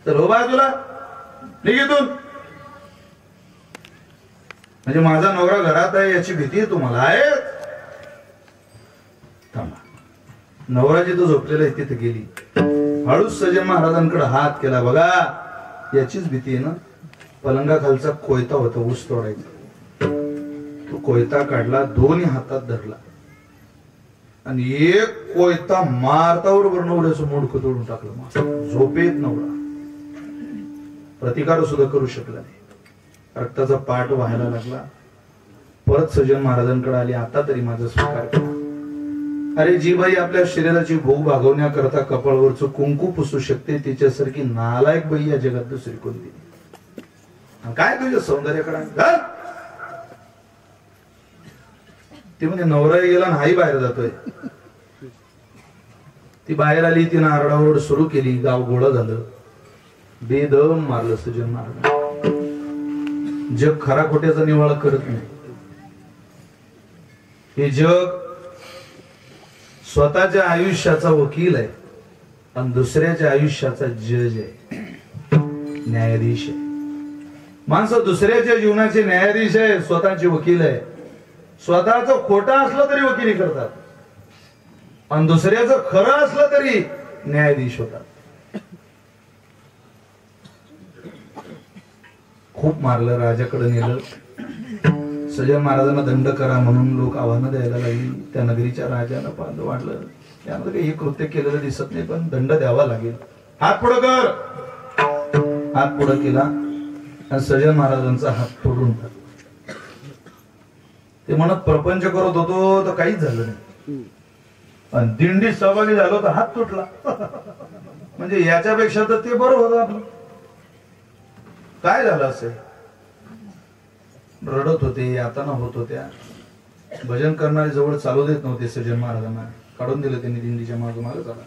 तर हो बाजूला निघेतून. म्हणजे माझा नवरा घरात आहे याची भीती आहे तुम्हाला. आहे थांबा. नवरा जिथं झोपलेला आहे तिथे गेली. हळूच सजन महाराजांकडे हात केला. बघा याचीच भीती आहे ना. पलंगाखालचा कोयता होता ऊस तोडायचा. तो कोयता काढला. दोन्ही हातात धरला आणि एक कोयता मारतावर नवऱ्याचं मोडकं तोडून टाकलं. झोपेत नवरा प्रतिकार सुद्धा करू शकला नाही. रक्ताचा पाठ व्हायला लागला. परत सजन महाराजांकडे आले. आता तरी माझा स्वीकार करा. अरे जी बाई आपल्या शरीराची भूक भागवण्याकरता कपाळवरचं कुंकू पुसू शकते तिच्यासारखी नालायक बाई या जगात दुसरी कोणती. काय तुझ्या सौंदर्याकडे. ते म्हणजे नवरा गेला आणि बाहेर जातोय. ती बाहेर आली. तिनं आरडाओरड सुरू केली. गाव गोळा झालं. बेदम मारलं सजन महाराज. जग खरा खोट्याचा निवाळा करत नाही. हे जग स्वतःच्या आयुष्याचा वकील आहे आणि दुसऱ्याच्या आयुष्याचा जज आहे, न्यायाधीश आहे. माणसं दुसऱ्याच्या जीवनाचे न्यायाधीश आहे, स्वतःचे वकील आहे. स्वतःचं खोटं असलं तरी वकिली करतात आणि दुसऱ्याचं खरं असलं तरी न्यायाधीश होतात. खूप मारलं. राजाकडे नेलं. सजन महाराजांना दंड करा म्हणून लोक आव्हानं द्यायला लागली. त्या नगरीच्या राजाला पाहिलं वाटलं त्यामध्ये काही हे कृत्य केलेलं दिसत नाही पण दंड द्यावा लागेल. हात पुढं कर. हात पुढं केला आणि सजन महाराजांचा हात तोडून टाकला. ते म्हणत प्रपंच करत होतो तर काहीच झालं नाही आणि दिंडीत सहभागी झालो तर हात तुटला. म्हणजे याच्यापेक्षा तर ते बरं होतं आपलं. काय झालं असेल. रडत होते, यातना होत होत्या. भजन करणारे जवळ चालू देत नव्हते. सजन महाराजांना काढून दिलं त्यांनी. दिंडीच्या मागे मागे चाला.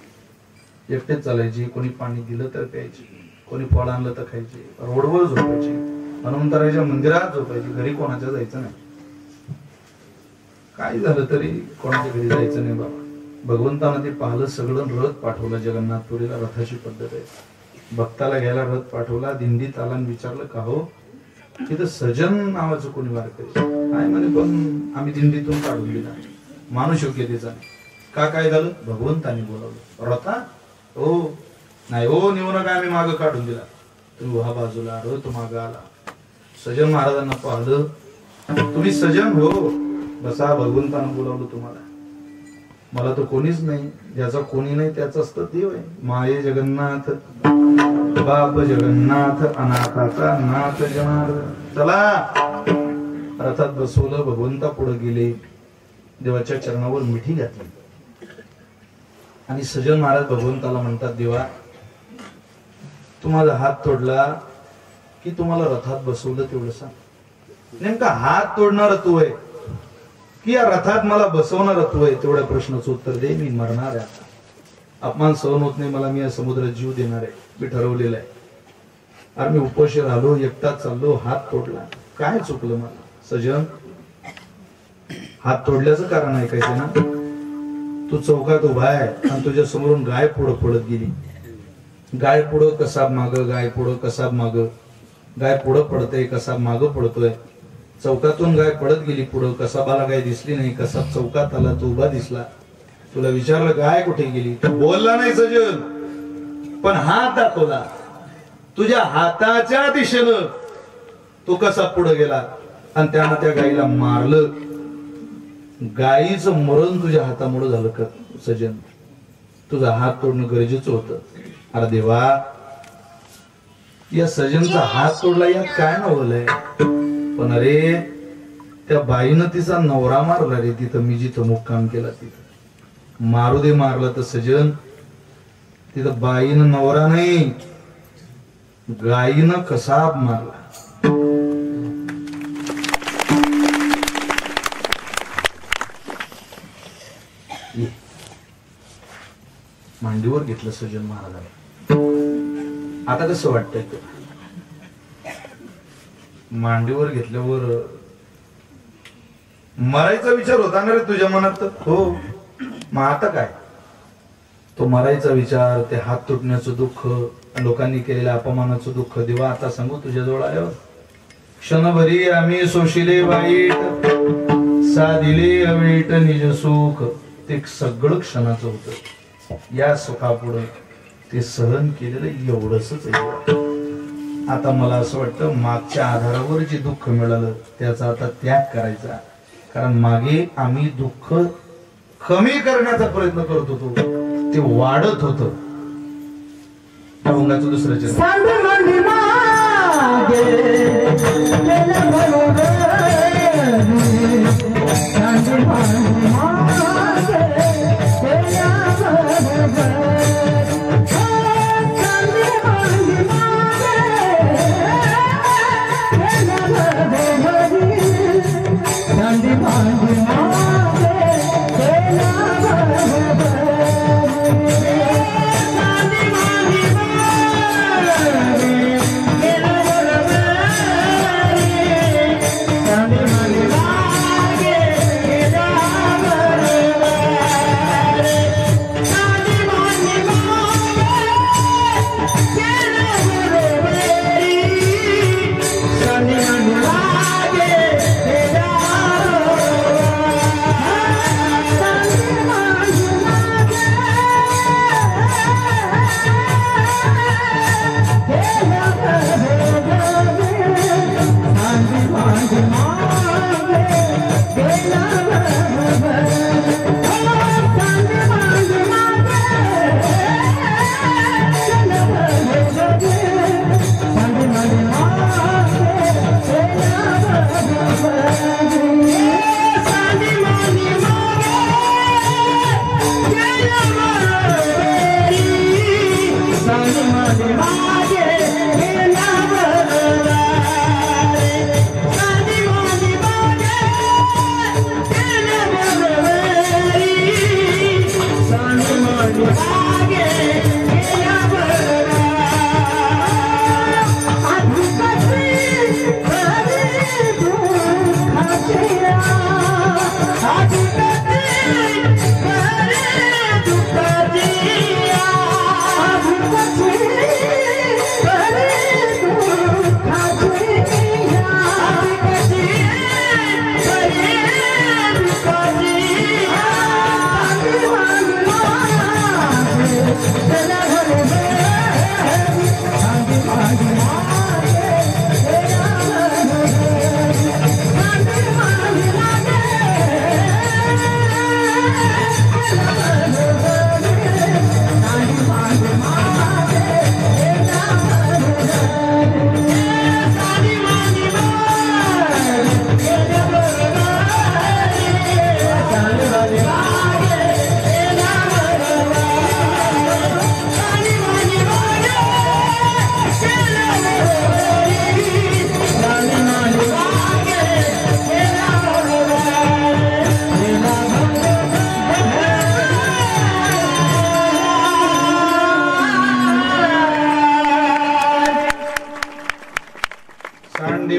एकटेच चालायचे. कोणी पाणी दिलं तर प्यायचे, कोणी फळ आणलं तर खायचे. रोडवर झोपायचे, हनुमंतराच्या मंदिरात झोपायचे. घरी कोणाच्या जायचं नाही. काय झालं तरी कोणाच्या घरी जायचं नाही बाबा. भगवंतानं ते पाहिलं. सगळं रथ पाठवलं जगन्नाथपुरीला. रथाची पद्धत आहे. भक्ताला घ्यायला रथ पाठवला. दिंडीत आला आणि विचारलं का हो तिथं सजन नावाचं कोणी वारकरी काय म्हणे. पण आम्ही दिंडीतून काढून दिला. माणूस योग्यतेचा का. काय झालं. भगवंतानी बोलावलं. रथा हो नाही हो नेऊ नका आम्ही मागं काढून दिला. तुम्ही हा बाजूला. रथ मागं आला. सजन महाराजांना पाहिलं. तुम्ही सजन हो बसा. भगवंतानं बोलावलं तुम्हाला. मला तर कोणीच नाही. ज्याचा कोणी नाही त्याचाच तर देव आहे. माये जगन्नाथ बाप जगन्नाथ अनाथाचा नाथ जनार्दन. चला रथात बसवलं. भगवंता पुढे गेले. देवाच्या चरणावर मिठी घातली आणि सजन महाराज भगवंताला म्हणतात देवा तू माझा हात तोडला की तुम्हाला रथात बसवलं तेवढं सांग. नेमका हात तोडणार तू आहे की या रथात मला बसवणार तू आहे. तेवढ्या प्रश्नाचं उत्तर दे. मी मरणार आहे आता. अपमान सहन होत नाही मला. मी या समुद्रात जीव देणार आहे. मी ठरवलेलं आहे. अरे मी उपोषी राहिलो. एकटाच चाललो. हात तोडला. काय चुकलं मला. सजन हात तोडल्याचं कारण ऐकायचं ना. तू चौकात उभा आहे आणि तुझ्या समोरून गाय पुढं पडत गेली. गाय पुढं कसाब मागं. गाय पुढं कसाब मागं. गाय पुढं पडते. कसाब मागं पडतोय. चौकातून गाय पडत गेली पुढं. कसाबाला गाय दिसली नाही. कसाब चौकात आला. तो उभा दिसला. तुला विचारलं गाय कुठे गेली. तू बोलला नाही सजन. पण हात दाखवला, तुझ्या हाताच्या दिशेनं तो कसा पुढे गेला आणि त्यानं त्या गाईला मारलं. गाईचं मरण तुझ्या हातामुळे झालं का सजन? तुझा हात तोडणं गरजेचं होतं. अरे देवा, या सजनचा हात तोडला यात काय नवलंय? पण अरे त्या बाईनं तिचा नवरा मारला रे तिथं, मी जिथं मुक्काम केला तिथं. मारू दे मारलं तर सजन, तिथं बाईनं नवरा नाही गाईनं कसा मारला. मांडीवर घेतलं सजन महाराजांना. आता कसं वाटतंय तुला? मांडीवर घेतल्यावर मरायचा विचार होता ना रे तुझ्या मनात? हो. मग आता काय? तो मरायचा विचार, ते हात तुटण्याचं दुःख, लोकांनी केलेल्या अपमानाचं दुःख देवा आता सांगू तुझ्याजवळ आल्यावर? क्षणभरी आम्ही सोशिले वाईट, साधिले अवीट निज सुख. ते सगळं क्षणाचं होतं. या सुखापुढं ते सहन केलेलं एवढंच आहे. आता मला असं वाटतं मागच्या आधारावर जे दुःख मिळालं त्याचा आता त्याग करायचा. कारण मागे आम्ही दुःख कमी करण्याचा प्रयत्न करत होतो, ते वाढत होतं. अभंगाचं दुसरं चरण.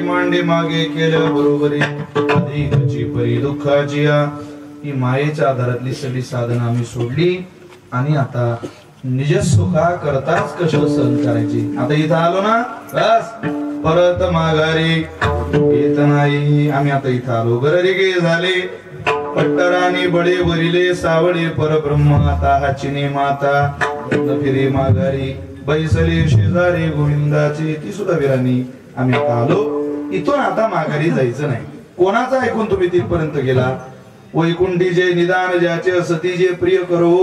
मांडे मागे केलं बरोबरी अधिकची परी दुःखाची. ही मायेच्या आधारातली सगळी साधना आम्ही सोडली आणि आता निज सुखा करताच कष्ट सहन करायची. आता इथं आलो ना बस परत माघारी येत नाही. आम्ही आता इथं आलो गररी गे झाले पट्टराणी बळे वरिले सावळे परब्रह्म आता हाचिने माता फिरे माघारी. बैसले शेजारी गोविंदाची ती सुद्धा वीरांनी आम्ही आता आलो. इथून आता माघारी जायचं नाही. कोणाचा ऐकून तुम्ही तिथपर्यंत गेला? वैकुंठी जे निदान ज्याचे सती जे प्रिय करो,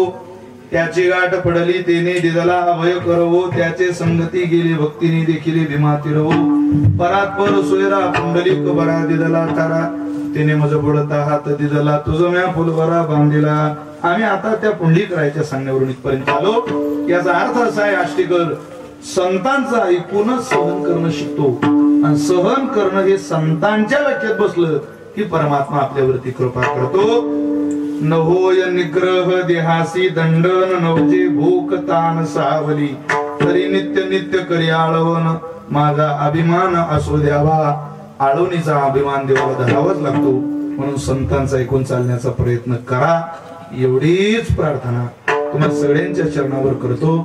त्याची गाठ पडली तेने दिदला अभय करवो, त्याचे संगती गेली भक्तीने देखील भीमा तिरवो, परात्पर सोयरा पुंडलिक बरा दिदला तारा, तेने मज बोलता हात दिदला तुझं म्या फुलबरा बांधिला. आम्ही आता त्या पुंडलिक रायाच्या सांगण्यावरून इथपर्यंत आलो. याचा अर्थ असा आहे आष्टीकर, संतांचं ऐकूनच सहन करणं शिकतो. आणि सहन करणं हे संतांच्या व्याख्यात बसलं की परमात्मा आपल्यावरती कृपा करतो. न होय निग्रह देहासी दंडन, नवजे भूक तान सावली, तरी नित्य नित्य करी आळवण, माझा अभिमान असो द्यावा. आळवणीचा अभिमान देवाला धरावाच लागतो. म्हणून संतांचा ऐकून चालण्याचा प्रयत्न करा, एवढीच प्रार्थना तुम्हा सगळ्यांच्या चरणावर करतो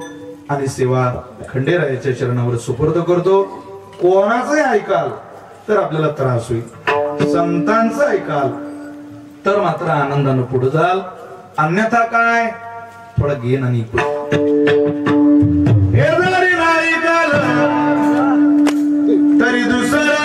आणि सेवा खंडेरायाच्या चरणावर सुपूर्द करतो. कोणाचंही ऐकाल तर आपल्याला त्रास होईल, संतांचं ऐकाल तर मात्र आनंदानं पुढे जाल. अन्यथा काय, थोडा घेण आणि तरी दुसरं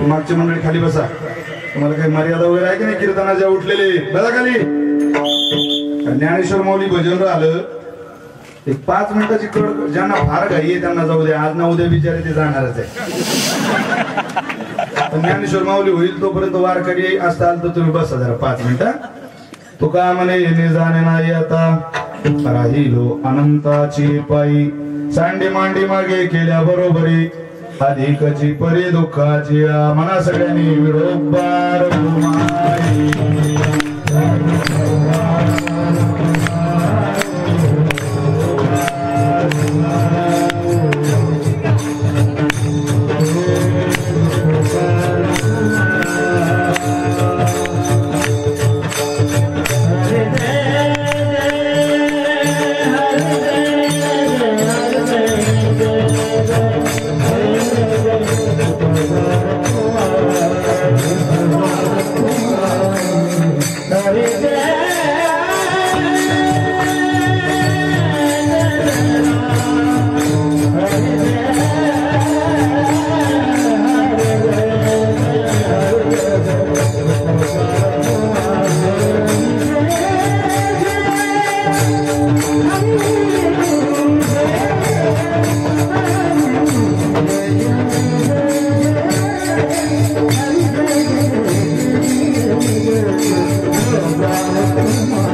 मागची मंडळी खाली बसा. तुम्हाला काही मर्यादा वगैरे आहे की नाही? कीर्तनाच्या उठलेले बघा खाली. ज्ञानेश्वर माऊली भजन आलं एक 5 मिनिटाची कड. ज्यांना फार घाई आहे त्यांना जाऊ द्या. आज ना उद्या बिचारे ते जाणारच आहे. ज्ञानेश्वर माऊली होईल तोपर्यंत वारकरी असताल तर तुम्ही बसा जरा 5 मिनिटं. तुका म्हणे येणे जाणे नाही आता राहिलो अनंताची पायी. सांडी मांडी मागे केल्या बरोबरी अधिकची परी दुःखाची. म्हणा सगळ्यांनी विडोबार